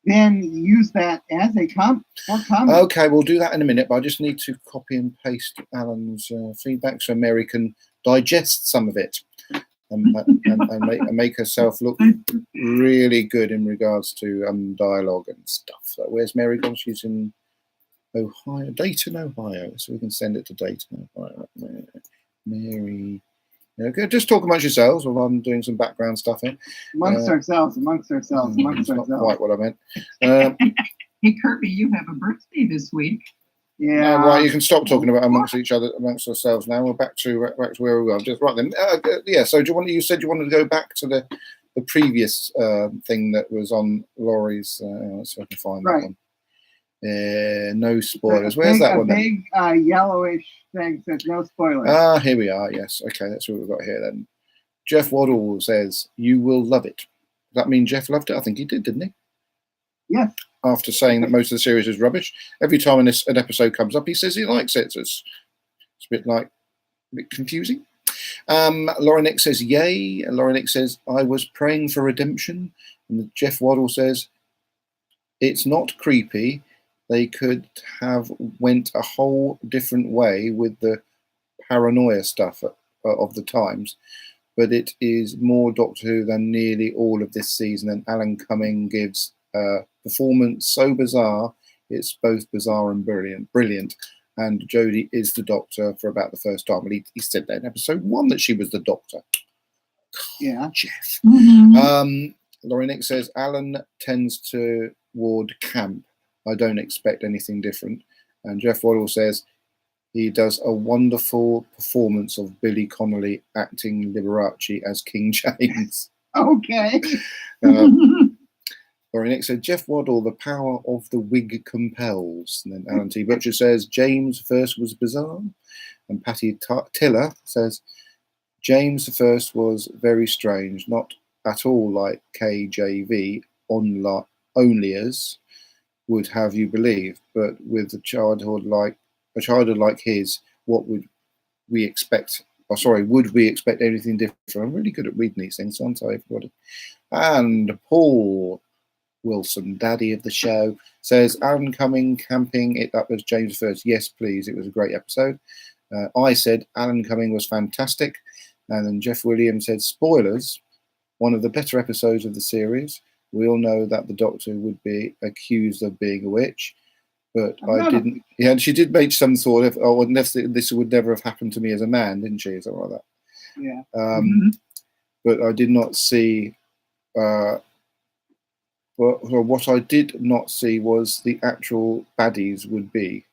then use that as a comment. Okay, we'll do that in a minute, but I just need to copy and paste Alan's feedback so Mary can digest some of it and make herself look really good in regards to dialogue and stuff. So where's Mary gone? She's in Ohio, Dayton, Ohio, so we can send it to Dayton, Ohio. Mary. Okay, just talk amongst yourselves while I'm doing some background stuff here. Amongst ourselves. That's not quite what I meant. Hey, Kirby, you have a birthday this week. Yeah. Right, you can stop talking about amongst ourselves now. We're back to where we were. Just right then. Yeah. So you said you wanted to go back to the previous thing that was on Laurie's. Let's see if I can find that one. No spoilers. Where's that one? Big yellowish thing says no spoilers. Ah, here we are. Yes. Okay, that's what we've got here then. Jeff Waddle says you will love it. Does that mean Jeff loved it? I think he did, didn't he? Yes. After saying that most of the series is rubbish, every time an episode comes up, he says he likes it. So it's a bit confusing. Laurie Nick says yay. And Laurie Nick says I was praying for redemption. And Jeff Waddle says it's not creepy. They could have went a whole different way with the paranoia stuff of the times, but it is more Doctor Who than nearly all of this season. And Alan Cumming gives a performance so bizarre, it's both bizarre and brilliant. And Jodie is the Doctor for about the first time. Well, he said that in episode 1 that she was the Doctor. Yeah, Jeff. Mm-hmm. Laurie Nick says Alan tends toward camp. I don't expect anything different. And Jeff Waddle says he does a wonderful performance of Billy Connolly acting Liberace as King James. Okay. Laurie Nick said Jeff Waddle, the power of the wig compels. And then Alan T. Butcher says James first was bizarre. And Patty Tiller says James first was very strange, not at all like KJV onlyers would have you believe, but with a childhood like his, what would we expect? Would we expect anything different? I'm really good at reading these things, aren't I, everybody? And Paul Wilson, daddy of the show, says Alan Cumming camping it up as James first. Yes, please. It was a great episode. I said Alan Cumming was fantastic, and then Jeff Williams said spoilers. One of the better episodes of the series. We all know that the Doctor would be accused of being a witch, but I didn't. Yeah, she did make some sort of, this would never have happened to me as a man, didn't she? Something like that. Yeah. But I did not see. What I did not see was the actual baddies would be,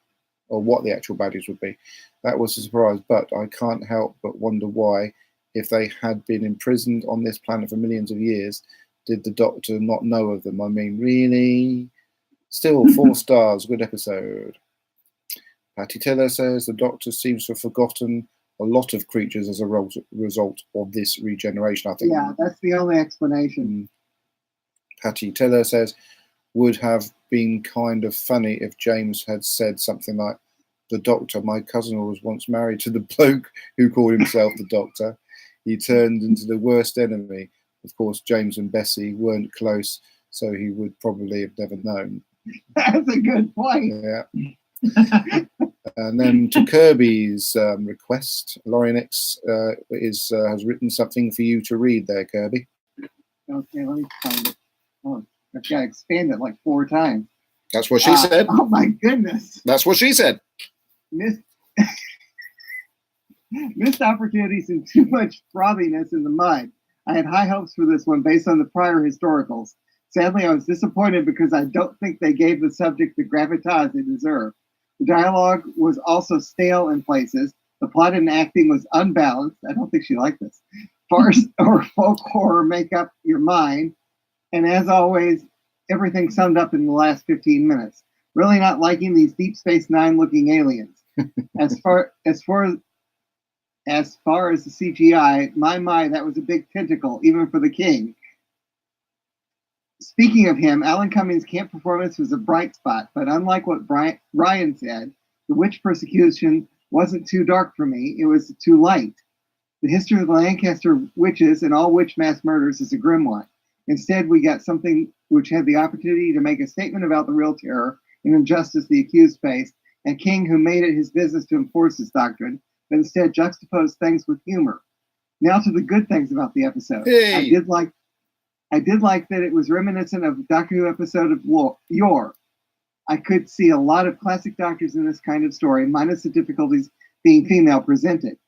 or what the actual baddies would be. That was a surprise, but I can't help but wonder why, if they had been imprisoned on this planet for millions of years, did the Doctor not know of them? I mean, really? Still, 4 stars. Good episode. Patty Tiller says the Doctor seems to have forgotten a lot of creatures as a result of this regeneration. I think. Yeah, that's the only explanation. Patty Tiller says would have been kind of funny if James had said something like, "The Doctor, my cousin was once married to the bloke who called himself the Doctor. He turned into the worst enemy." Of course, James and Bessie weren't close, so he would probably have never known. That's a good point. Yeah. And then to Kirby's request, Laurie Nix has written something for you to read there, Kirby. Okay, let me find it. Oh, I've got to expand it like 4 times. That's what she said. Oh my goodness. That's what she said. Missed opportunities and too much frothiness in the mud. I had high hopes for this one based on the prior historicals. Sadly, I was disappointed because I don't think they gave the subject the gravitas it deserved. The dialogue was also stale in places. The plot and acting was unbalanced. I don't think she liked this. Farce or folk horror make up your mind. And as always, everything summed up in the last 15 minutes. Really not liking these Deep Space Nine looking aliens. As far as the CGI, my, that was a big tentacle, even for the king. Speaking of him, Alan Cummings' camp performance was a bright spot, but unlike what Ryan said, the witch persecution wasn't too dark for me, it was too light. The history of the Lancaster witches and all witch mass murders is a grim one. Instead, we got something which had the opportunity to make a statement about the real terror and injustice the accused faced, and King who made it his business to enforce his doctrine, but instead juxtaposed things with humor. Now to the good things about the episode. Hey. I did like that it was reminiscent of a Doctor Who episode of Yore. I could see a lot of classic Doctors in this kind of story, minus the difficulties being female presented.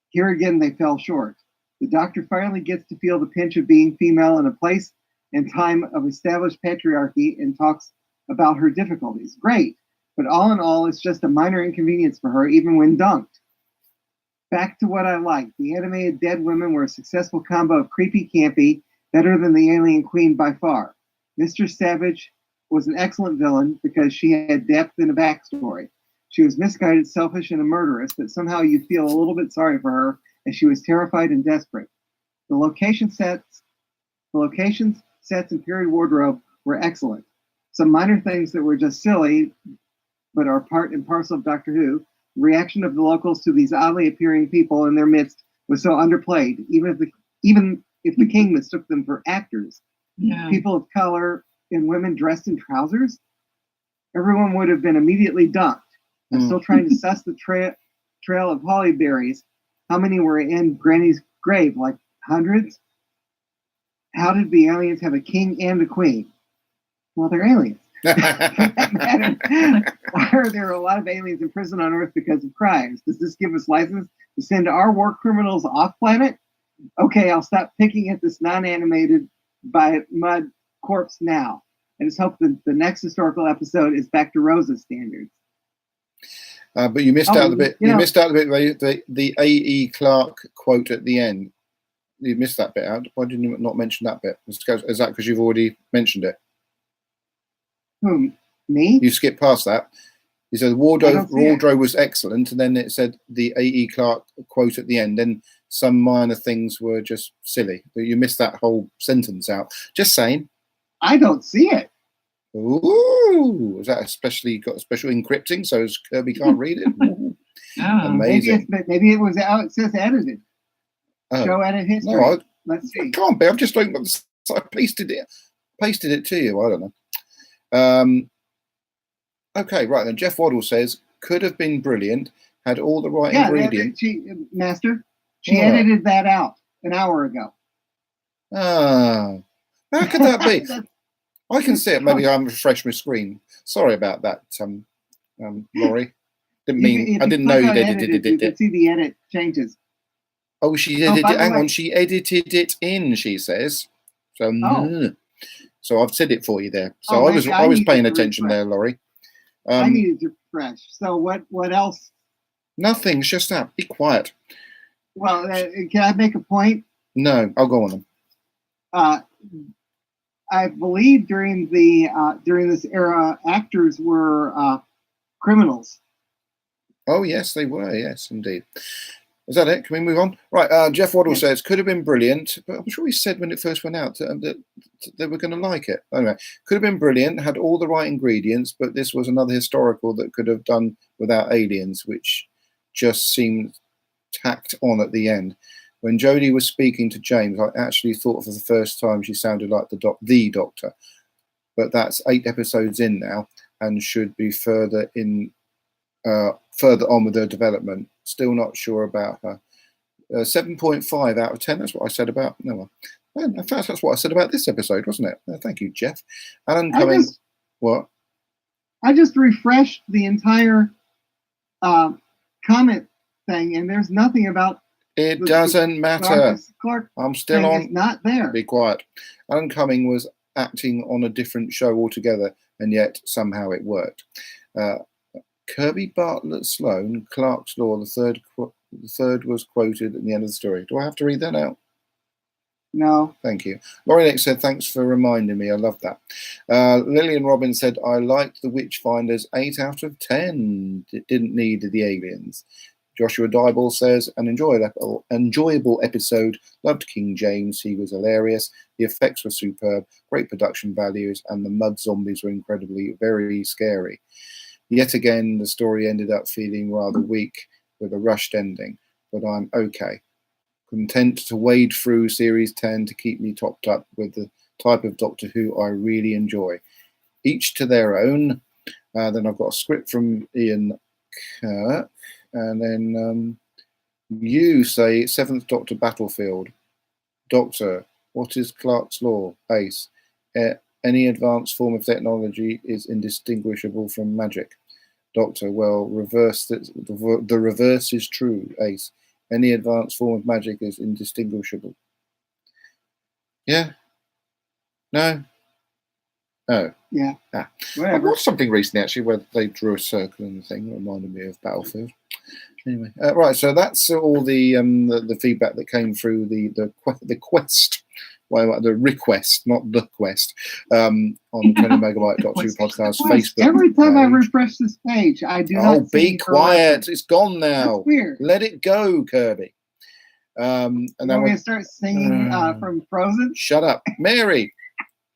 Here again, they fell short. The Doctor finally gets to feel the pinch of being female in a place and time of established patriarchy and talks about her difficulties. Great, but all in all, it's just a minor inconvenience for her, even when dunked. Back to what I liked. The animated dead women were a successful combo of creepy, campy, better than the Alien Queen by far. Mistress Savage was an excellent villain because she had depth and a backstory. She was misguided, selfish, and a murderess, but somehow you feel a little bit sorry for her as she was terrified and desperate. The locations, sets, and period wardrobe were excellent. Some minor things that were just silly, but are part and parcel of Doctor Who. The reaction of the locals to these oddly appearing people in their midst was so underplayed, even if the king mistook them for actors. Yeah. People of color and women dressed in trousers, everyone would have been immediately dunked. I'm still trying to suss the trail of holly berries. How many were in Granny's grave? Like hundreds? How did the aliens have a king and a queen? Well, they're aliens. Why are there a lot of aliens in prison on Earth because of crimes? Does this give us license to send our war criminals off planet? Okay, I'll stop picking at this non-animated by mud corpse now. I just hope that the next historical episode is back to Rosa's standards. But you missed out the bit. You missed out the bit. The A.E. Clark quote at the end. You missed that bit out. Why didn't you not mention that bit? Is that because you've already mentioned it? Whom? Me? You skipped past that. You said the wardrobe was excellent, and then it said the A.E. Clark quote at the end. Then some minor things were just silly. You missed that whole sentence out. Just saying. I don't see it. Ooh, is that got special encrypting so Kirby can't read it? Amazing. Maybe it was out. It says edited. Oh. Show edit history. No, let's see. It can't be. I've just looked. I pasted it to you. I don't know. Okay, right then. Jeff Waddle says could have been brilliant. Had all the right ingredients. She edited that out an hour ago. How could that be? I can see it. Maybe I'm refresh my screen. Sorry about that, Laurie. I didn't know you edited it. You can see the edit changes. Oh, she edited it. Hang on, she edited it in. She says. So I've said it for you there. So I was paying attention there, Laurie. I needed to refresh. So what else? Nothing. It's just that. Be quiet. Well, can I make a point? No, I'll go on. I believe during this era, actors were criminals. Oh yes, they were. Yes, indeed. Is that it? Can we move on? Right. Jeff Waddle says could have been brilliant, but I'm sure he said when it first went out that they were going to like it. Anyway, could have been brilliant, had all the right ingredients, but this was another historical that could have done without aliens, which just seemed tacked on at the end. When Jodie was speaking to James, I actually thought for the first time she sounded like the Doctor. But that's 8 episodes in now and should be further on with her development. Still not sure about her. 7.5 out of 10, that's what I said about. No, And in fact, that's what I said about this episode, wasn't it? Thank you, Jeff. Alan Cumming. What? I just refreshed the entire comment thing, and there's nothing about. It doesn't matter. Clark I'm still on. It's not there. Be quiet. Alan Cumming was acting on a different show altogether, and yet somehow it worked. Kirby Bartlett Sloan, Clark's Law, the third was quoted at the end of the story. Do I have to read that out? No. Thank you. Laurie Nick said, thanks for reminding me. I love that. Lillian Robbins said, I liked the Witchfinders 8 out of 10. It didn't need the aliens. Joshua Dyball says, an enjoyable episode. Loved King James. He was hilarious. The effects were superb. Great production values. And the mud zombies were incredibly, very scary. Yet again, the story ended up feeling rather weak with a rushed ending. But I'm okay. Content to wade through Series 10 to keep me topped up with the type of Doctor Who I really enjoy. Each to their own. Then I've got a script from Ian Kirk. And then you say, 7th Doctor Battlefield. Doctor, what is Clark's Law? Ace. Any advanced form of technology is indistinguishable from magic. Doctor, well, the reverse is true. Ace. Any advanced form of magic is indistinguishable. Yeah? No? Oh. Yeah. Ah. Whatever. I watched something recently, actually, where they drew a circle and the thing reminded me of Battlefield. Anyway, right, so that's all the feedback that came through the quest. Well, the request, not the quest, on the 20 Megabyte Doctor Who podcast Facebook. Every time page. I refresh this page, I do not. Oh, be quiet! It's gone now. That's weird. Let it go, Kirby. And then we're going to start singing from Frozen. Shut up, Mary.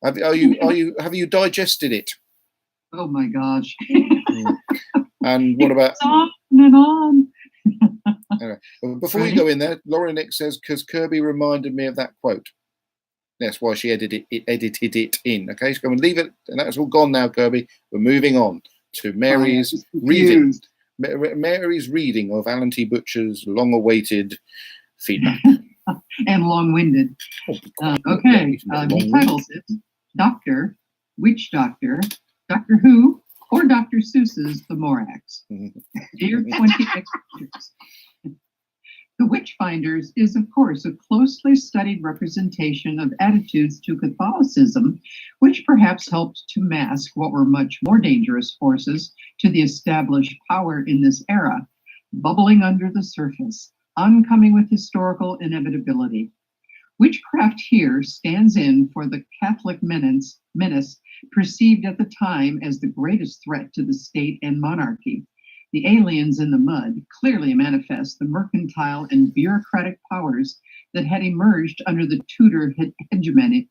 Have you digested it? Oh my gosh! And what about? It's on and on. Anyway, before we go in there, Laura Nick says, because Kirby reminded me of that quote. That's why she edited it in. Okay, so go and leave it, and that's all gone now, Kirby. We're moving on to Mary's reading. Mary's reading of Alan T. Butcher's long-awaited feedback. And long-winded. Okay, he titles it Doctor, Witch Doctor, Doctor Who, or Dr. Seuss's The Morax. Dear 20 experts. The Witchfinders is, of course, a closely studied representation of attitudes to Catholicism, which perhaps helped to mask what were much more dangerous forces to the established power in this era, bubbling under the surface, oncoming with historical inevitability. Witchcraft here stands in for the Catholic menace perceived at the time as the greatest threat to the state and monarchy. The aliens in the mud clearly manifest the mercantile and bureaucratic powers that had emerged under the Tudor hegemony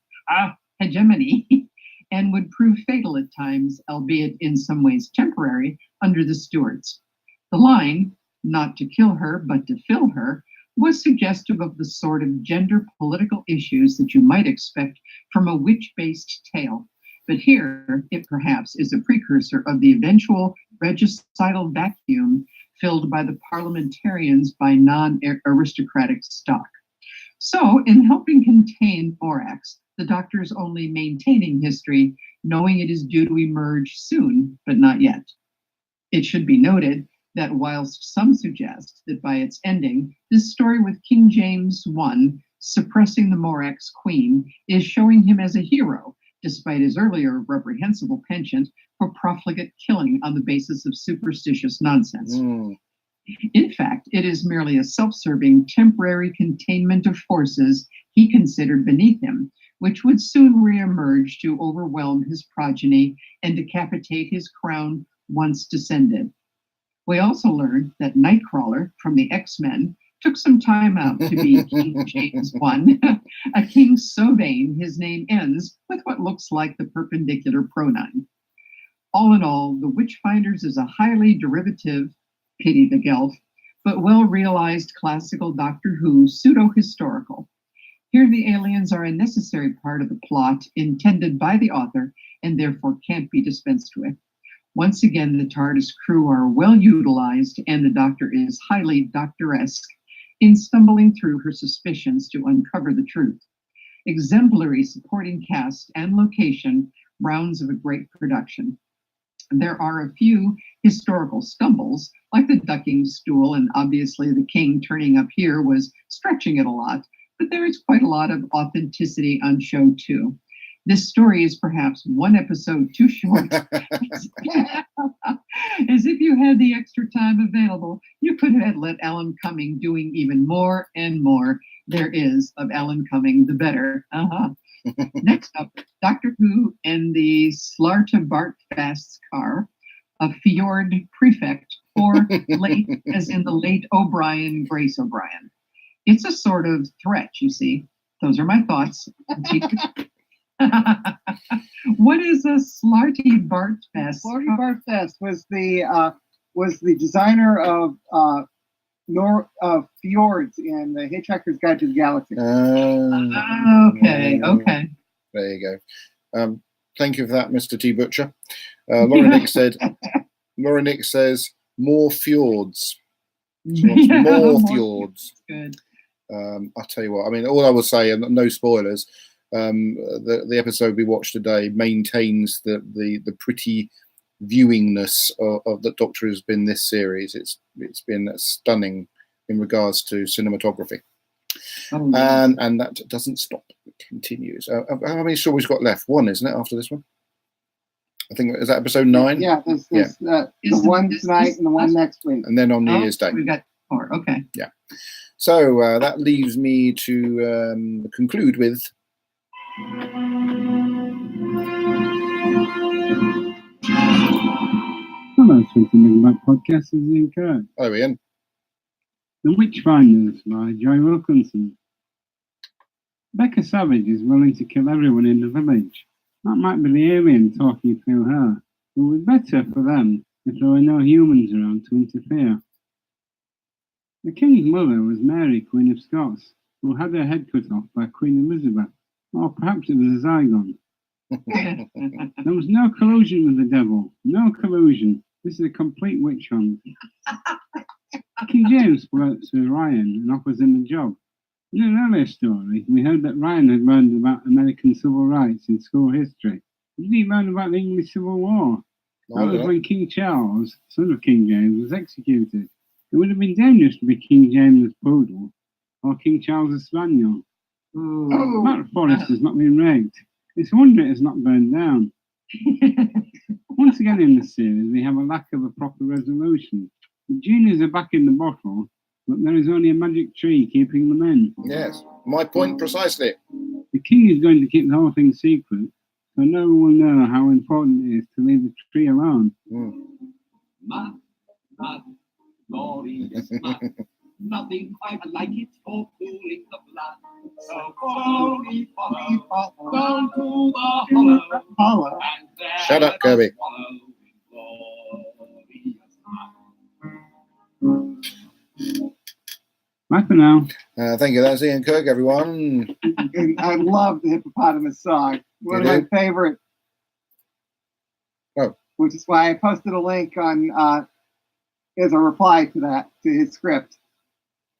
and would prove fatal at times, albeit in some ways temporary, under the Stuarts. The line, not to kill her, but to fill her, was suggestive of the sort of gender political issues that you might expect from a witch-based tale. But here, it perhaps is a precursor of the eventual regicidal vacuum filled by the parliamentarians by non-aristocratic stock. So, in helping contain Morax, the Doctor is only maintaining history, knowing it is due to emerge soon, but not yet. It should be noted that whilst some suggest that by its ending, this story with King James I suppressing the Morax Queen is showing him as a hero, despite his earlier reprehensible penchant for profligate killing on the basis of superstitious nonsense. In fact, it is merely a self-serving temporary containment of forces he considered beneath him, which would soon re-emerge to overwhelm his progeny and decapitate his crown once descended. We also learned that Nightcrawler from the X-Men took some time out to be King James I, a king so vain his name ends with what looks like the perpendicular pronoun. All in all, The Witchfinders is a highly derivative, pity the Gelf, but well-realized classical Doctor Who pseudo-historical. Here the aliens are a necessary part of the plot intended by the author and therefore can't be dispensed with. Once again, the TARDIS crew are well utilized and the Doctor is highly Doctor-esque in stumbling through her suspicions to uncover the truth. exemplary supporting cast and location, rounds of a great production. There are a few historical stumbles, like the ducking stool, and obviously the king turning up here was stretching it a lot, but there is quite a lot of authenticity on show too. This story is perhaps one episode too short. As if you had the extra time available, you could have let Alan Cumming doing even more and more there is of Alan Cumming, the better. Next up, Doctor Who and the Slartibartfast car, a fjord prefect, or late, as in the late O'Brien, Grace O'Brien. It's a sort of threat, you see. Those are my thoughts. What is a Slartibartfast? Slartibartfast was the designer of fjords in the Hitchhiker's Guide to the Galaxy. Okay. There you go. Thank you for that, Mr. T. Butcher. Laura Nick says more fjords. She wants more fjords. Good. I'll tell you what. I mean, all I will say, and no spoilers. The episode we watched today maintains the pretty viewingness of that Doctor has been this series. It's been stunning in regards to cinematography. And that doesn't stop. It continues. How many stories got left? One, isn't it, after this one? I think, is that episode 9? Yeah, the one tonight and the one next week. And then on New Year's Day. We've got 4, okay. Yeah. So that leaves me to conclude with Hello, 20 Megabyte Podcast, this is Ian Kirk. Hello, Ian. The Witchfinders by Joy Wilkinson. Becca Savage is willing to kill everyone in the village. That might be the alien talking through her. It would be better for them if there were no humans around to interfere. The king's mother was Mary, Queen of Scots, who had her head cut off by Queen Elizabeth, or perhaps it was a Zygon. There was no collusion with the devil. No collusion. This is a complete witch hunt. King James flirts with Ryan and offers him a job. In an earlier story, we heard that Ryan had learned about American civil rights in school history. Did he learn about the English Civil War? That was when King Charles, son of King James, was executed. It would have been dangerous to be King James's poodle or King Charles's spaniel. That forest has not been raked. It's a wonder it has not burned down. Once again in this series, we have a lack of a proper resolution. The genies are back in the bottle, but there is only a magic tree keeping them in. Yes, my point precisely. The king is going to keep the whole thing secret, so no one will know how important it is to leave the tree alone. Mad, glorious mad. Nothing quite like it for cooling the blood. So follow me, down to the hollow. And there Shut up, Kirby. Bye for now. Thank you. That's Ian Kirk, everyone. And I love the hippopotamus song. One of my favorite. Oh. Which is why I posted a link on as a reply to his script.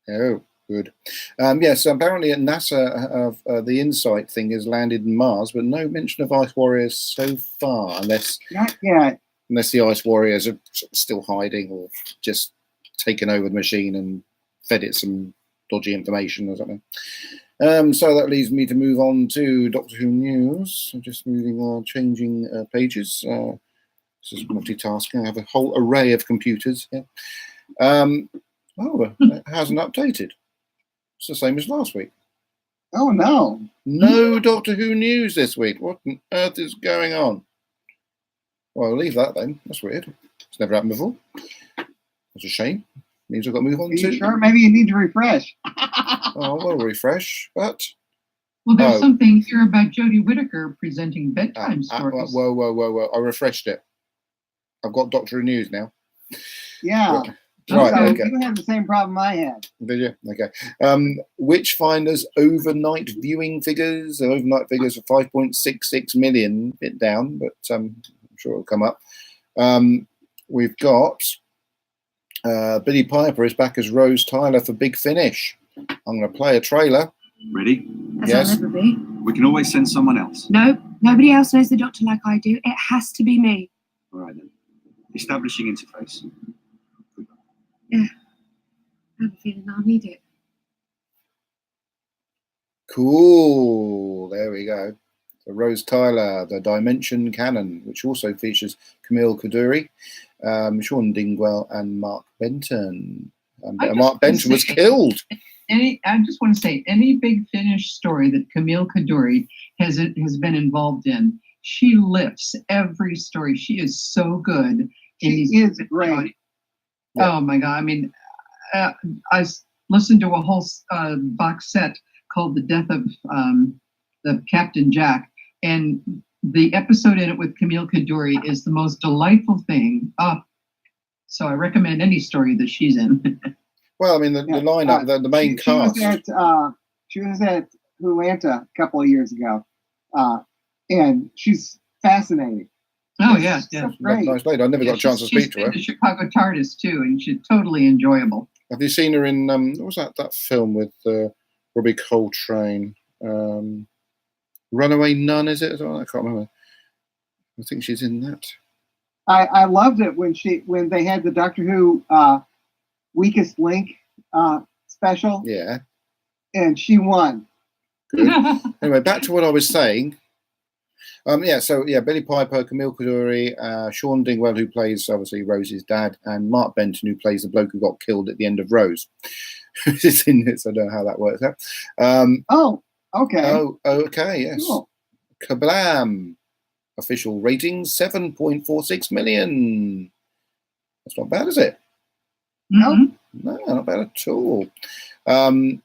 Oh, good. Yes, apparently at NASA, the InSight thing has landed in Mars, but no mention of Ice Warriors so far, unless the Ice Warriors are still hiding or just taken over the machine and fed it some dodgy information or something. So that leads me to move on to Doctor Who news. I'm just moving on, changing pages. This is multitasking. I have a whole array of computers here. It hasn't updated. It's the same as last week. Oh, no. No Doctor Who news this week. What on earth is going on? Well, I'll leave that then. That's weird. It's never happened before. That's a shame. Means I've got to move on to... Sure? Maybe you need to refresh. We'll refresh, but... Well, there's something here about Jodie Whittaker presenting bedtime stories. Whoa. I refreshed it. I've got Doctor Who news now. Yeah. Right, so okay. You had the same problem I had. Did you? Okay. Witchfinders overnight viewing figures. The overnight figures are 5.66 million. A bit down, but I'm sure it'll come up. We've got Billie Piper is back as Rose Tyler for Big Finish. I'm going to play a trailer Ready? As Yes. I'll ever be. We can always send someone else. No, nobody else knows the doctor like I do. It has to be me. All right then. Establishing interface. I have a feeling I'll need it. Cool. There we go. So Rose Tyler, The Dimension Canon, which also features Camille Coduri, Sean Dingwell, and Mark Benton. And I just Mark Benton was say- killed. I just want to say, any Big Finish story that Camille Coduri has been involved in, she lifts every story. She is so good. She is great. Oh my God! I mean, I listened to a whole box set called "The Death of the Captain Jack," and the episode in it with Camille Coduri is the most delightful thing. So I recommend any story that she's in. Well, I mean, the lineup, the main cast. She was at Atlanta a couple of years ago, and she's fascinating. Oh yeah, yeah. Great. Nice lady. I never got a chance to speak to her. She's been the Chicago TARDIS too, and she's totally enjoyable. Have you seen her in what was that film with Robbie Coltrane? Runaway Nun, is it? I can't remember. I think she's in that. I loved it when they had the Doctor Who Weakest Link special. Yeah. And she won. Good. Anyway, back to what I was saying. Billy Piper, Camille Coduri, Sean Dingwell, who plays obviously Rose's dad, and Mark Benton, who plays the bloke who got killed at the end of Rose. It's in it, so I don't know how that works out. Okay. Oh, okay, yes. Cool. Kablam! Official rating 7.46 million. That's not bad, is it? Mhm. No, not bad at all. And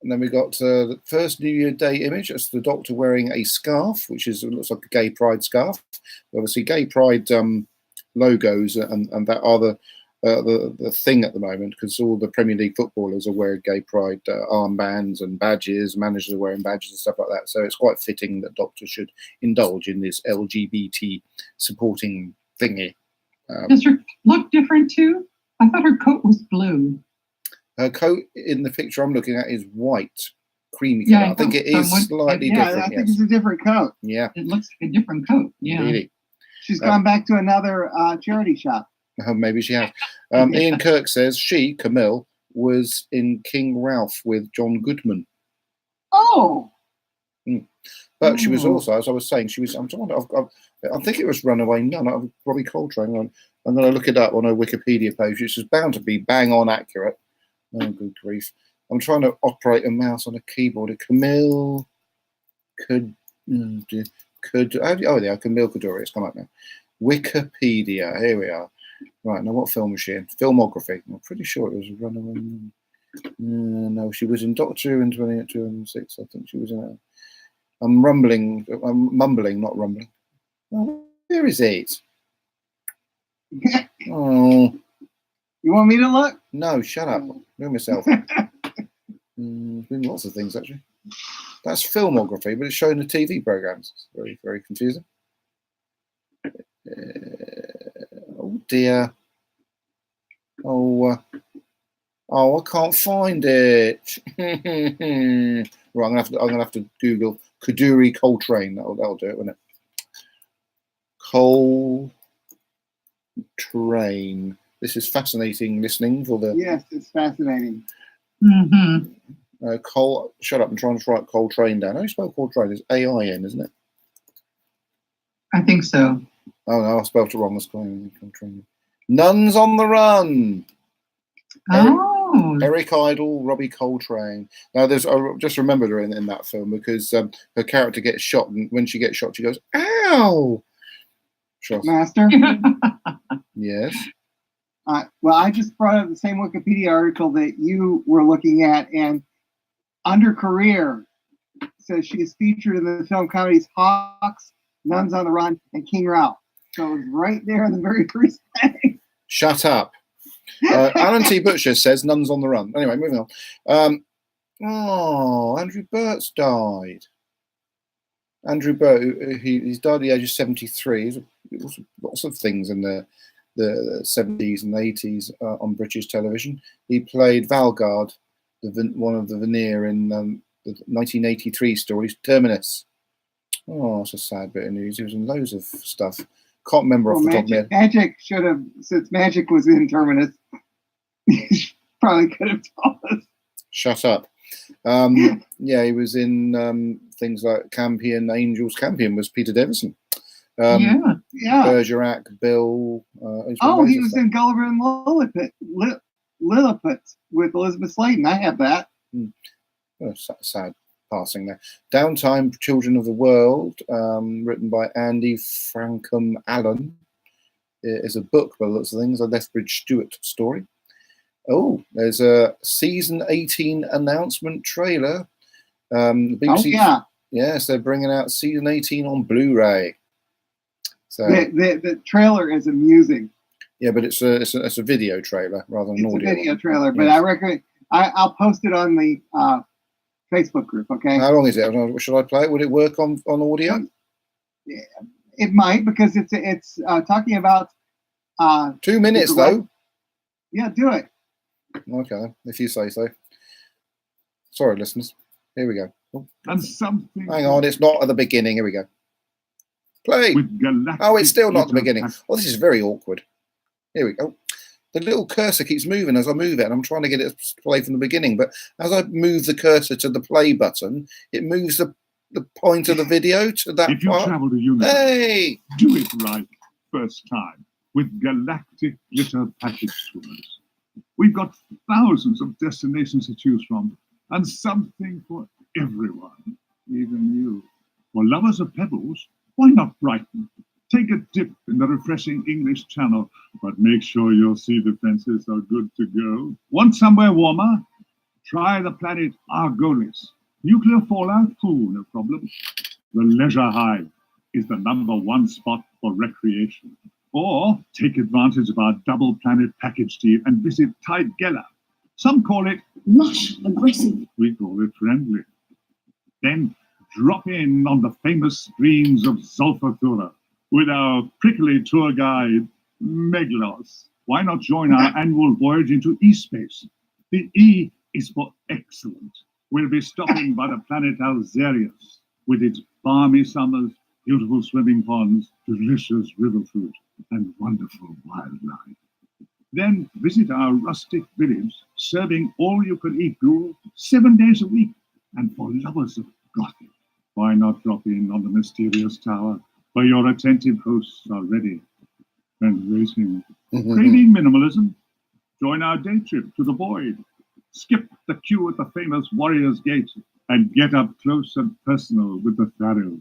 then we got the first New Year Day image. It's the Doctor wearing a scarf, which looks like a gay pride scarf. Obviously, gay pride logos and that are the thing at the moment, because all the Premier League footballers are wearing gay pride armbands and badges. Managers are wearing badges and stuff like that. So it's quite fitting that Doctor should indulge in this LGBT supporting thingy. Does her look different too? I thought her coat was blue. Her coat in the picture I'm looking at is white, creamy Yeah, colour. I think it is slightly different. I think it's a different coat. Yeah. It looks like a different coat. Yeah. Really. She's gone back to another charity shop. Oh, maybe she has. Ian Kirk says she, Camille, was in King Ralph with John Goodman. Oh. But she was also, as I was saying, she was. I think it was Runaway Nun. Robbie Coltrane. I'm going to look it up on her Wikipedia page, which is bound to be bang on accurate. Oh, good grief! I'm trying to operate a mouse on a keyboard. Camille Camille Coduri. It's come up now. Wikipedia. Here we are. Right, now what film was she in? Filmography. I'm pretty sure it was Runaway Nun. No, she was in Doctor Who in 2006. I think she was in it. I'm mumbling, not rumbling. Oh, where is it? Oh. You want me to look? No, shut up. Do myself. Been lots of things, actually. That's filmography, but it's showing the TV programs. It's very, very confusing. Oh dear. Oh, I can't find it. Right, I'm gonna have to Google Coduri Coltrane. That'll do it, won't it? Coltrane. This is fascinating listening for the. Yes, it's fascinating. Mm-hmm. Shut up! I'm trying to write Coltrane down. How do you spell Coltrane? It's A-I-N, isn't it? I think so. Oh no, I spelled it wrong. That's Coltrane. Nuns on the Run. Oh. Eric Idle, Robbie Coltrane. Now, I just remembered her in that film because her character gets shot, and when she gets shot, she goes, "Ow!" Master. Yes. Well, I just brought up the same Wikipedia article that you were looking at, and under career says she is featured in the film comedies Hawks, Nuns on the Run, and King Ralph. So it was right there in the very first thing. Shut up. Alan T. Butcher says Nuns on the Run. Anyway, moving on. Andrew Burt's died. Andrew Burt, he's died at the age of 73. There's lots of things in the 70s and 80s on British television. He played Valgard, one of the Veneer in the 1983 story, Terminus. Oh, it's a sad bit of news. He was in loads of stuff. Can't remember off the top of my head. Magic should have, since Magic was in Terminus, he probably could have told us. Shut up. Yeah, he was in things like Campion, Angels. Campion was Peter Davison. Yeah. Bergerac, Bill. He was in Gulliver and Lilliput with Elizabeth Sladen. I have that. Oh, sad passing there. Downtime, Children of the World, written by Andy Frankham Allen. It is a book by lots of things, a Lethbridge Stewart story. Oh, there's a season 18 announcement trailer. BBC, yes, they're bringing out season 18 on Blu-ray. So the trailer is amusing. Yeah, but it's a video trailer rather than an audio. It's a video trailer, but yes. I recommend I'll post it on the Facebook group. Okay. How long is it? Should I play it? Would it work on audio? It might, because it's talking about 2 minutes though. Yeah, do it. Okay, if you say so. Sorry, listeners. Here we go. Oh, And something. hang on, it's not at the beginning. Here we go. Play. Oh, it's still not the beginning. Oh, this is very awkward. Here we go. The little cursor keeps moving as I move it, and I'm trying to get it to play from the beginning. But as I move the cursor to the play button, it moves the point of the video to that If you part. travel to Universe, Hey! do it right first time with Galactic Glitter Package Tours. We've got thousands of destinations to choose from, and something for everyone, even you. For lovers of pebbles, why not Brighton? Take a dip in the refreshing English Channel, but make sure your sea defenses are good to go. Want somewhere warmer? Try the planet Argolis. Nuclear fallout? Cool, no problem. The Leisure Hive is the #1 spot for recreation. Or take advantage of our double planet package deal and visit Tydgella. Some call it Lush, aggressive. we call it friendly. Then drop in on the famous streams of Zolfathura with our prickly tour guide, Meglos. Why not join our annual voyage into E-space? The E is for excellent. We'll be stopping by the planet Alzarius with its balmy summers, beautiful swimming ponds, delicious river fruit, and wonderful wildlife. Then visit our rustic village, serving all-you-can-eat gruel 7 days a week. And for lovers of Gothic, why not drop in on the mysterious tower where your attentive hosts are ready and waiting? Craving minimalism? Join our day trip to the Void. Skip the queue at the famous Warrior's Gate and get up close and personal with the Pharaohs.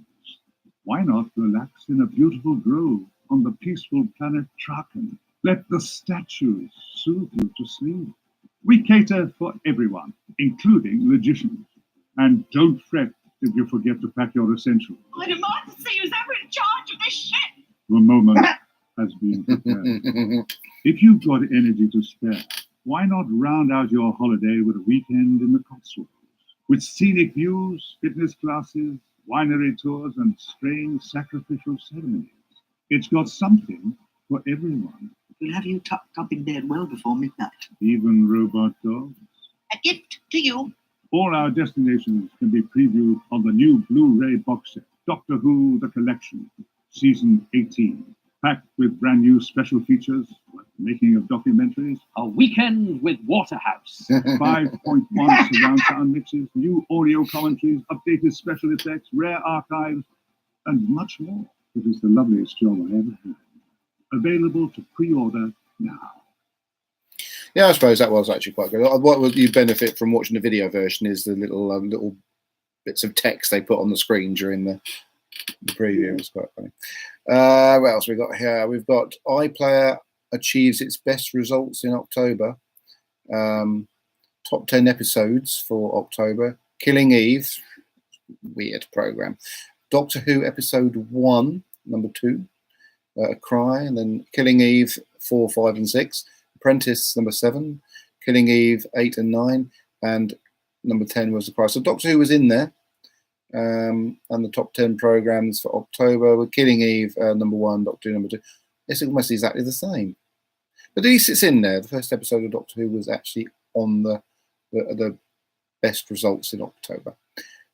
Why not relax in a beautiful grove on the peaceful planet Traken? Let the statues soothe you to sleep. We cater for everyone, including logicians. And don't fret if you forget to pack your essentials. I demand to see who's ever in charge of this ship. The moment has been prepared. If you've got energy to spare, why not round out your holiday with a weekend in the Cotswolds? With scenic views, fitness classes, winery tours, and strange sacrificial ceremonies. It's got something for everyone. We'll have you tucked up in bed well before midnight. Even robot dogs. A gift to you. All our destinations can be previewed on the new Blu-ray box set, Doctor Who The Collection, Season 18, packed with brand new special features like the making of documentaries, A Weekend with Waterhouse, 5.1 surround sound mixes, new audio commentaries, updated special effects, rare archives, and much more. It is the loveliest job I ever had. Available to pre-order now. Yeah, I suppose that was actually quite good. What you benefit from watching the video version is the little bits of text they put on the screen during the preview. It was quite funny. What else we got here? We've got iPlayer achieves its best results in October. Top 10 episodes for October. Killing Eve, weird program. Doctor Who episode 1, number 2. A Cry, and then Killing Eve 4, 5, and 6. Apprentice number 7, Killing Eve 8 and 9, and number 10 was The Cry. So Doctor Who was in there, and the top 10 programs for October were Killing Eve number 1, Doctor Who number 2. It's almost exactly the same, but at least it's in there. The first episode of Doctor Who was actually on the best results in October.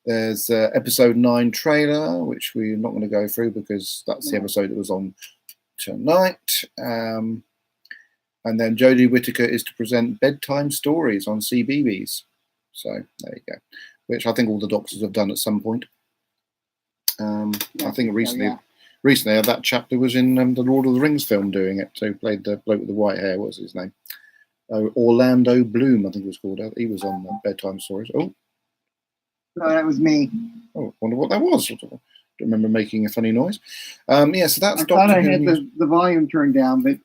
There's episode 9 trailer, which we're not going to go through because that's the episode that was on tonight. And then Jodie Whittaker is to present bedtime stories on CBeebies. So there you go, which I think all the doctors have done at some point. I think recently that chap who was in the Lord of the Rings film doing it, who played the bloke with the white hair. What was his name? Orlando Bloom, I think it was called. He was on bedtime stories. Oh, no, that was me. Oh, I wonder what that was. I don't remember making a funny noise. Yeah, so that's I thought I had the volume turned down, but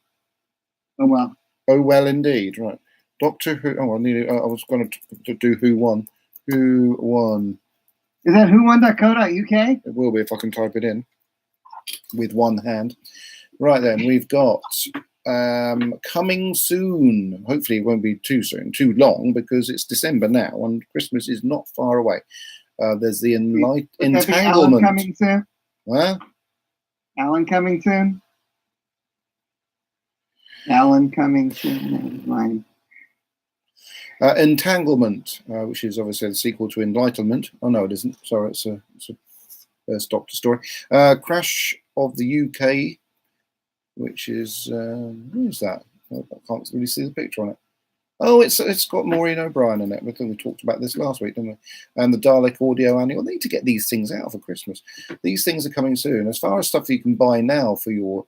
oh well. Oh well, indeed. Right, Doctor Who. Oh, I was going to do Who Won. Who Won? Is that whowon.co.uk? It will be if I can type it in with one hand. Right then, we've got coming soon. Hopefully, it won't be too soon, too long, because it's December now and Christmas is not far away. There's the Entanglement. Alan coming soon? Huh? Alan coming soon? Alan coming soon. Entanglement, which is obviously the sequel to Enlightenment. Oh no, it isn't. Sorry, it's a First Doctor story. Crash of the UK, which is who is that? I can't really see the picture on it. Oh, it's got Maureen O'Brien in it. We talked about this last week, didn't we? And the Dalek Audio Annual. They need to get these things out for Christmas. These things are coming soon. As far as stuff you can buy now for your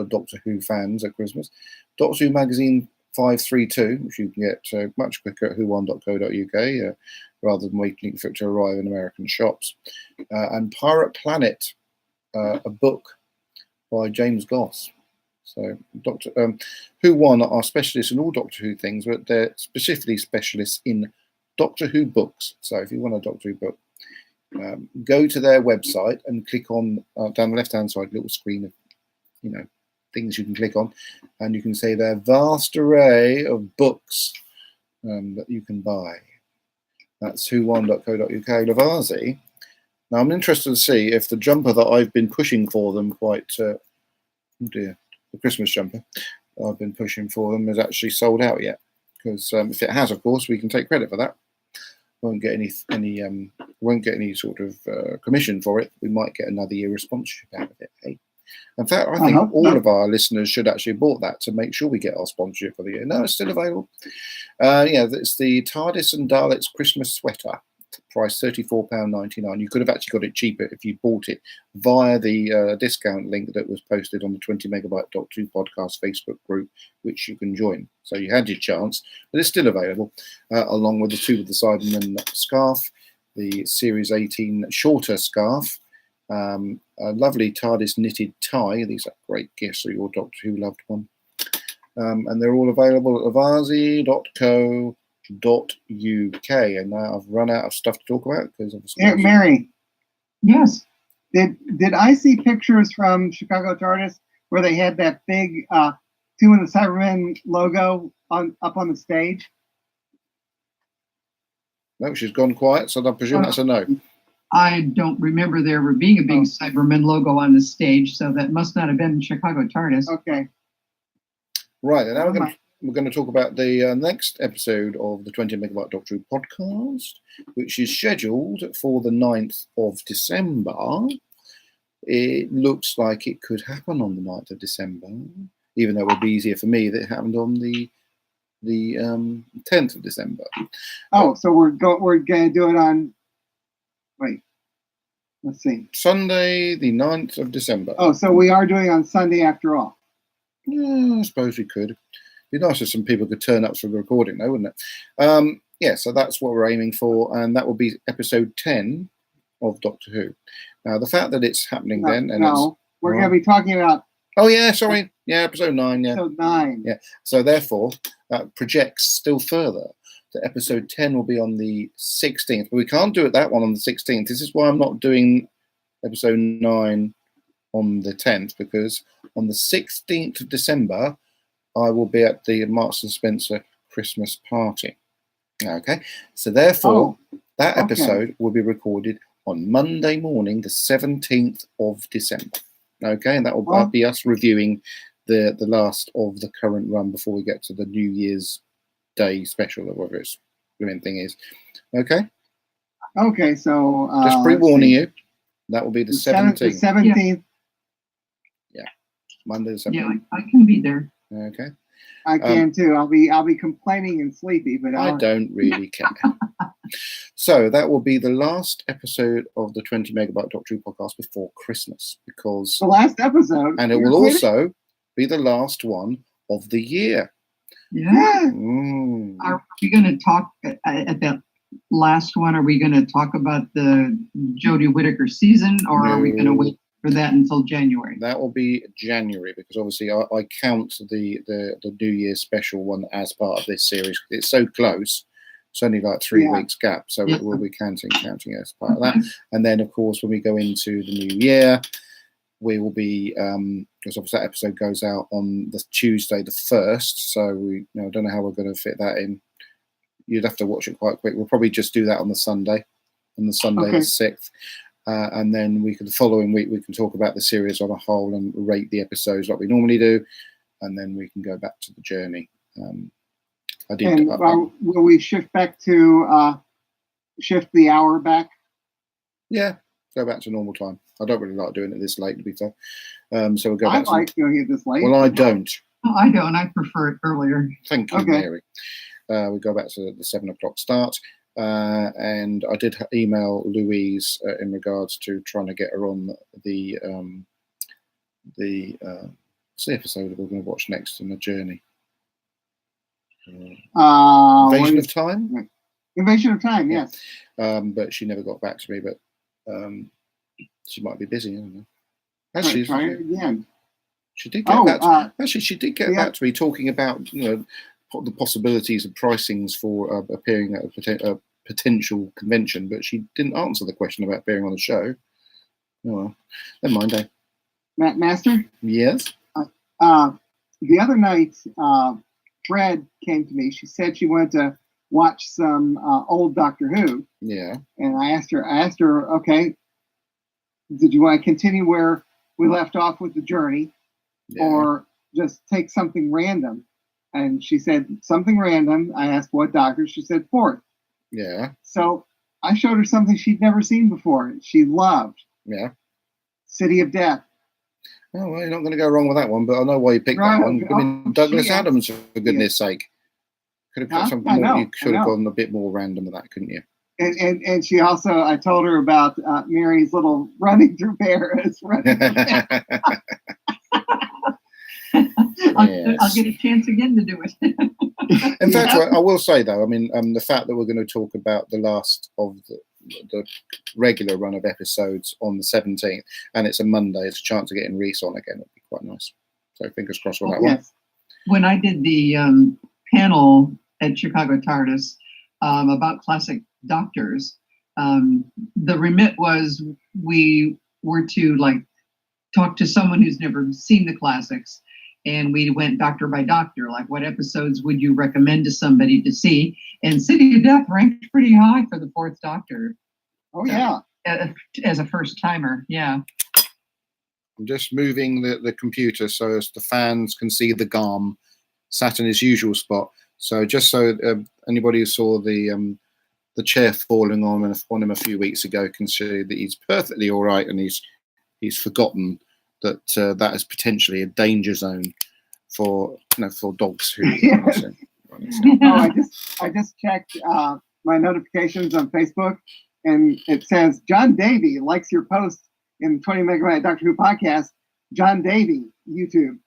Doctor Who fans at Christmas, Doctor Who magazine 532, which you can get much quicker at whowon.co.uk rather than waiting for it to arrive in American shops. And Pirate Planet, a book by James Goss. So Doctor Who Won are specialists in all Doctor Who things, but they're specifically specialists in Doctor Who books. So if you want a Doctor Who book, go to their website and click on down the left-hand side, little screen of things you can click on, and you can see their vast array of books that you can buy. That's whowon.co.uk. Lavazi. Now I'm interested to see if the jumper that I've been pushing for them quite, oh dear, the Christmas jumper I've been pushing for them is actually sold out yet. Because if it has, of course, we can take credit for that. Won't get any sort of commission for it. We might get another year of sponsorship out of it. Hey. In fact, I think all of our listeners should actually have bought that to make sure we get our sponsorship for the year. No, it's still available. Yeah, it's the TARDIS and Daleks Christmas sweater, price £34.99. You could have actually got it cheaper if you bought it via the discount link that was posted on the 20 Megabyte Doctor Who podcast Facebook group, which you can join. So you had your chance, but it's still available, along with the Two of the Cybermen scarf, the Series 18 shorter scarf, a lovely TARDIS knitted tie. These are great gifts for your Doctor Who loved one. And they're all available at avazi.co.uk. And now I've run out of stuff to talk about because obviously. Mary. Yes. Did I see pictures from Chicago TARDIS where they had that big Two of the Cybermen logo up on the stage? No, she's gone quiet, so I presume that's a no. I don't remember there being a big Cybermen logo on the stage, so that must not have been Chicago TARDIS. Okay. Right, and now we're going to talk about the next episode of the 20 Megabyte Doctor Who podcast, which is scheduled for the 9th of December. It looks like it could happen on the 9th of December, even though it would be easier for me that it happened on the 10th of December. Oh, so we're going to do it on. Wait, let's see. Sunday, the 9th of December. Oh, so we are doing on Sunday after all. Yeah, I suppose we could. It'd be nice if some people could turn up for the recording, though, wouldn't it? Yeah, so that's what we're aiming for, and that will be episode 10 of Doctor Who. Now, the fact that it's happening then, and we're going to be talking about. Oh yeah, sorry, yeah, episode 9. Yeah, episode 9. Yeah, so therefore that projects still further. The episode 10 will be on the 16th, but we can't do that one on the 16th. This is why I'm not doing episode 9 on the 10th, because on the 16th of December, I will be at the Marks and Spencer Christmas party. Okay, so therefore, that episode will be recorded on Monday morning, the 17th of December. Okay, and that will be us reviewing the last of the current run before we get to the New Year's Day special, or whatever its blooming thing is. Okay. Okay, so Just pre-warning you. That will be the 17th. The 17th. Monday the 17th. Yeah, I can be there. Okay. I can too. I'll be complaining and sleepy, but I don't really care. So that will be the last episode of the 20 Megabyte Doctor Who podcast before Christmas, because the last episode, and it will also be the last one of the year. Yeah. Mm. Are we going to talk at that last one? Are we going to talk about the Jodie Whittaker season, or are we going to wait for that until January? That will be January, because obviously I count the New Year's special one as part of this series. It's so close. It's only like 3 weeks gap, so we'll be counting as part of that. And then, of course, when we go into the new year, we will be because obviously that episode goes out on the Tuesday the 1st. So we I don't know how we're going to fit that in. You'd have to watch it quite quick. We'll probably just do that on the Sunday the 6th. And then the following week we can talk about the series on a whole and rate the episodes like we normally do, and then we can go back to the journey. Will we shift back to shift the hour back? Yeah, go back to normal time. I don't really like doing it this late, to be fair. So we'll go back. I like doing it this late. Well, I don't. Oh, I don't. I prefer it earlier. Thank you, Mary. We go back to the 7 o'clock start. And I did email Louise in regards to trying to get her on the episode that we're going to watch next in the journey. Invasion of Time. Invasion of Time, yes. But she never got back to me. But she might be busy. I don't know. Actually, try it again. She did get back. Actually, she did get back to me talking about the possibilities of pricings for appearing at a potential convention, but she didn't answer the question about appearing on the show. Oh, well, never mind, eh? Master? Yes? The other night, Fred came to me. She said she wanted to watch some old Doctor Who. Yeah. And I asked her, okay, did you want to continue where we left off with the journey, or just take something random? And she said something random. I asked what doctor. She said 4th. Yeah. So I showed her something she'd never seen before. She loved. Yeah. City of Death. Oh, well, you're not going to go wrong with that one, but I know why you picked that one. I mean, Douglas Adams, for goodness sake. Could have got something more. You should have gone a bit more random with that, couldn't you? And she also, I told her about Mary's little running through Paris. I'll get a chance again to do it. In fact, I will say though, I mean, the fact that we're going to talk about the last of the regular run of episodes on the 17th, and it's a Monday, it's a chance of getting Reese on again. It'd be quite nice. So fingers crossed on that one. When I did the panel at Chicago TARDIS about classic doctors, the remit was we were to talk to someone who's never seen the classics. And we went doctor by doctor, like what episodes would you recommend to somebody to see? And City of Death ranked pretty high for the 4th Doctor. Oh, yeah. As a first timer, yeah. I'm just moving the computer so as the fans can see the GARM sat in his usual spot. So just so anybody who saw the chair falling on him a few weeks ago can see that he's perfectly all right, and he's forgotten that that is potentially a danger zone for dogs who. I just checked my notifications on Facebook, and it says John Davey likes your post in the 20 Megabyte Doctor Who podcast. John Davey, YouTube.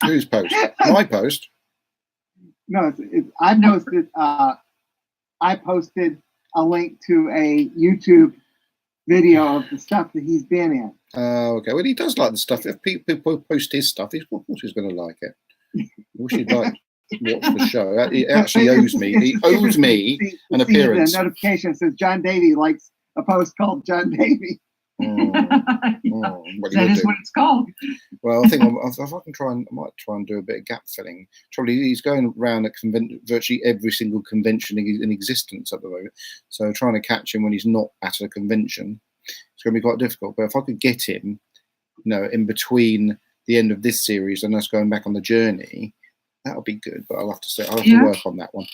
Whose post? My post. No, I posted a link to a YouTube video of the stuff that he's been in. Okay. Well, he does like the stuff. If people post his stuff, of course he's going to like it. I wish he'd like watch the show. He actually owes me. He owes me an appearance. The notification says John Davey likes a post called John Davey. That is what it's called. Well, I think I might try and do a bit of gap filling. Probably he's going around at virtually every single convention in existence at the moment. So trying to catch him when he's not at a convention, it's going to be quite difficult. But if I could get him, in between the end of this series and us going back on the journey, that would be good. But I'll have to work on that one.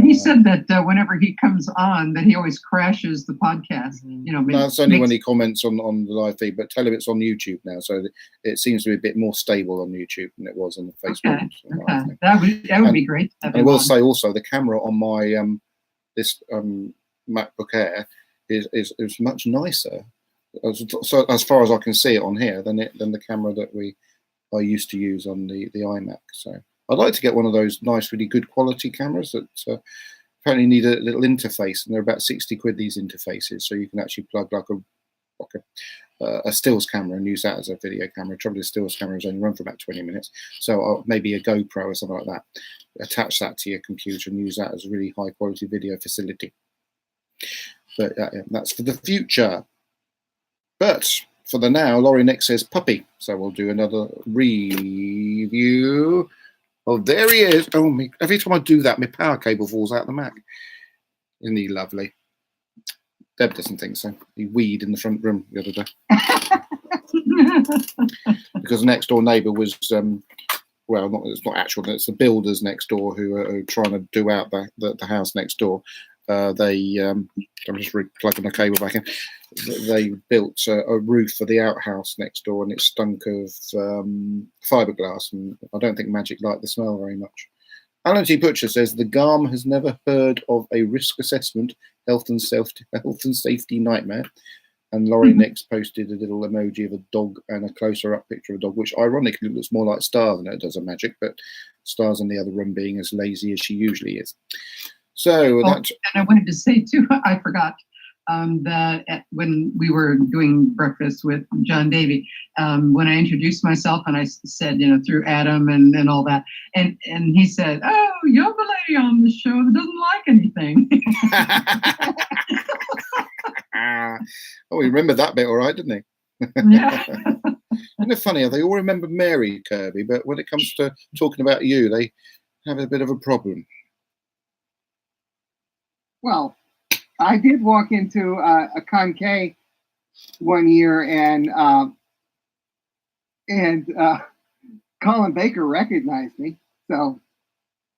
He said that whenever he comes on, that he always crashes the podcast. You know, no, it's only when he comments on the live feed. But tell him it's on YouTube now, so it seems to be a bit more stable on YouTube than it was on the Facebook. Okay. That would be great. And I will say also the camera on my this MacBook Air is much nicer, so as far as I can see it on here, than the camera that I used to use on the iMac. So I'd like to get one of those nice, really good quality cameras that apparently need a little interface, and they're about 60 quid, these interfaces, so you can actually plug like a stills camera and use that as a video camera. Trouble is, stills cameras only run for about 20 minutes, so maybe a GoPro or something like that. Attach that to your computer and use that as a really high quality video facility. But that's for the future. But for the now, Laurie Nick says puppy, so we'll do another review. Oh, there he is. Oh, every time I do that, my power cable falls out the Mac. Isn't he lovely? Deb doesn't think so. He weed in the front room the other day. Because the next door neighbour was, well, it's not actual, it's the builders next door who are trying to do out the house next door. I'm just plugging the cable back in. They built a roof for the outhouse next door, and it stunk of fiberglass, and I don't think Magic liked the smell very much. Alan T. Butcher says the GARM has never heard of a risk assessment health and safety nightmare. And Laurie Nix posted a little emoji of a dog and a closer up picture of a dog, which ironically looks more like Star than it does a Magic, but Star's in the other room being as lazy as she usually is. So and I wanted to say too, I forgot that when we were doing breakfast with John Davey, when I introduced myself and I said, through Adam and all that, and he said, "Oh, you're the lady on the show that doesn't like anything." Oh, he remembered that bit all right, didn't he? Yeah. Isn't it funny how they all remember Mary, Kirby, but when it comes to talking about you, they have a bit of a problem. Well, I did walk into a Concay one year, and Colin Baker recognized me. So,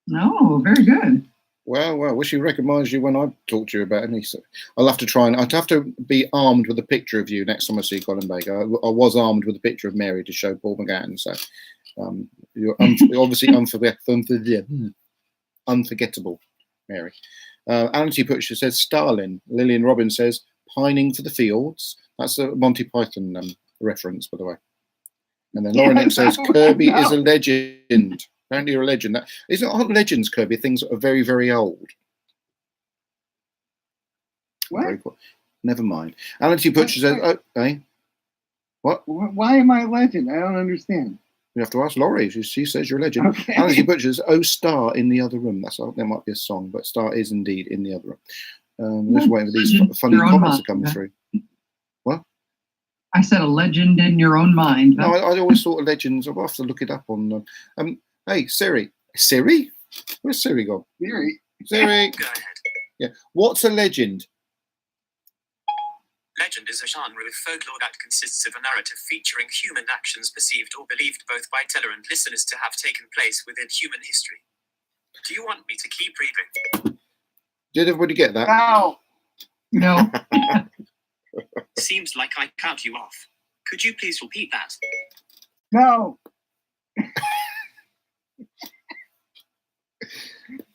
no, very good. Well, wish he recognised you when I talked to you about him. I'll have to try and I'd have to be armed with a picture of you next time I see Colin Baker. I was armed with a picture of Mary to show Paul McGann. So you're obviously unforgettable, Mary. Alan T. Butcher says Stalin. Lillian Robbins says pining for the fields. That's a Monty Python reference, by the way. And then Lauren Nick says Kirby is a legend. Apparently you're a legend. Aren't legends, Kirby, things that are very, very old? What? Very cool. Never mind. Alan T. Butcher says, what? Why am I a legend? I don't understand. You have to ask Laurie. She says you're a legend. Okay. Alan T. Butcher says, "Oh, Star in the other room." There might be a song, but Star is indeed in the other room. Just waiting for these funny comments to come through. What? I said a legend in your own mind. No, I always thought of legends. I'll have to look it up on. Hey, Siri. Siri? Where's Siri gone? Siri. Siri. Go ahead. Yeah. What's a legend? Legend is a genre of folklore that consists of a narrative featuring human actions perceived or believed both by teller and listeners to have taken place within human history. Do you want me to keep reading? Did everybody get that? No. Seems like I cut you off. Could you please repeat that? No.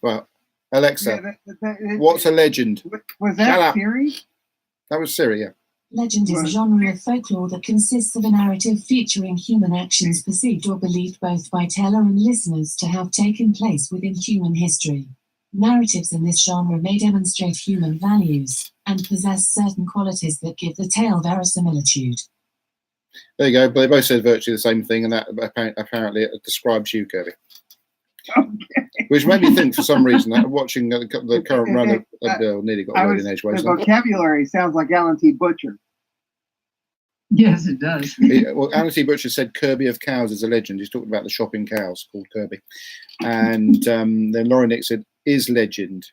Well, Alexa, what's a legend? Was that Siri? That was Siri, yeah. Legend is a genre of folklore that consists of a narrative featuring human actions perceived or believed both by teller and listeners to have taken place within human history. Narratives in this genre may demonstrate human values and possess certain qualities that give the tale verisimilitude. There you go. They both said virtually the same thing, and that apparently it describes you, Kirby. Okay. Which made me think, for some reason, that watching the current run of nearly got a in edgeways. The vocabulary sounds like Alan T. Butcher. Yes, it does. Well, Alan T. Butcher said Kirby of Cows is a legend. He's talking about the shopping cows called Kirby. And then Lauren Nick said, is legend,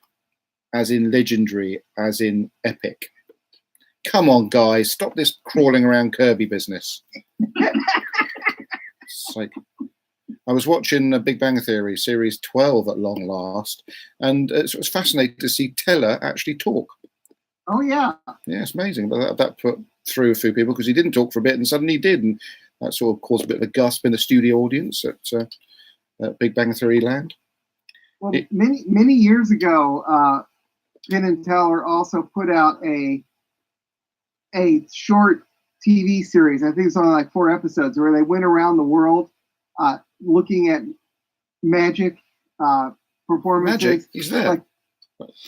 as in legendary, as in epic. Come on, guys, stop this crawling around Kirby business. It's like, I was watching Big Bang Theory series 12 at long last, and it was fascinating to see Teller actually talk. Oh yeah, yeah, it's amazing. But that put through a few people because he didn't talk for a bit, and suddenly he did, and that sort of caused a bit of a gasp in the studio audience at Big Bang Theory land. Well, many years ago, Penn and Teller also put out a short TV series. I think it's only like 4 episodes, where they went around the world looking at magic performances. Magic, he's there.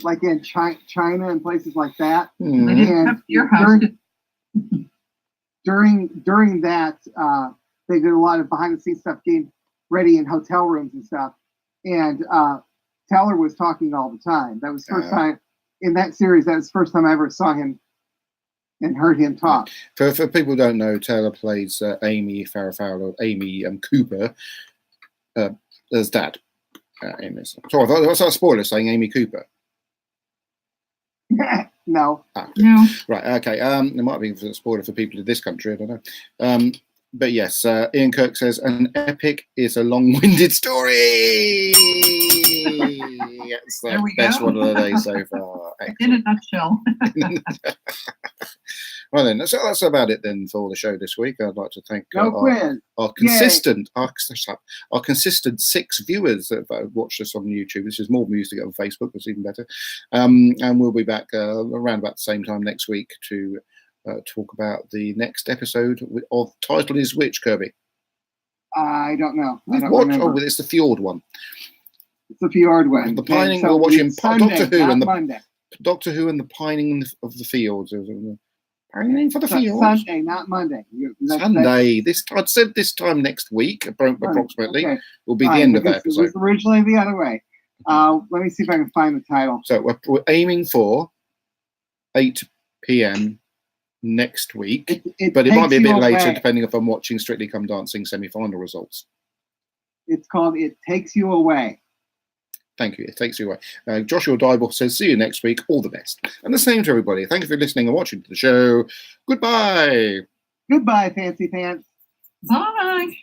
Like in China and places like that. Mm. They didn't come to your house. During that, they did a lot of behind the scenes stuff, getting ready in hotel rooms and stuff. And Teller was talking all the time. That was the first time in that series. That was the first time I ever saw him and heard him talk. For people who don't know, Teller plays Amy Farrah Fowler, Amy Cooper, as Dad. Sorry, what's our spoiler saying Amy Cooper? No. No. Right, okay. It might be a spoiler for people in this country, I don't know. But yes, Ian Kirk says, an epic is a long-winded story. It's the best one of the day so far. In a nutshell. Well then, so that's about it then for the show this week. I'd like to thank our consistent 6 viewers that have watched us on YouTube. This is more music on Facebook, it's even better. And we'll be back around about the same time next week to talk about the next episode of title is which, Kirby? I don't know. I don't what? remember. Oh, it's the Fjord one. It's the Fjord one. The Pining. So we're watching Sunday, Doctor Who and the Monday. Doctor Who and the Pining of the Fields. Pining for the Fields. Sunday, not Monday. Sunday. I said this time next week, approximately, will be the end of that episode. It was originally the other way. Let me see if I can find the title. So we're aiming for 8 p.m. next week, but it might be a bit later depending if I'm watching Strictly Come Dancing semi-final results. It's called It Takes You Away. Thank you. It takes you away. Joshua Dybel says, see you next week. All the best. And the same to everybody. Thank you for listening and watching to the show. Goodbye. Goodbye, Fancy Pants. Bye.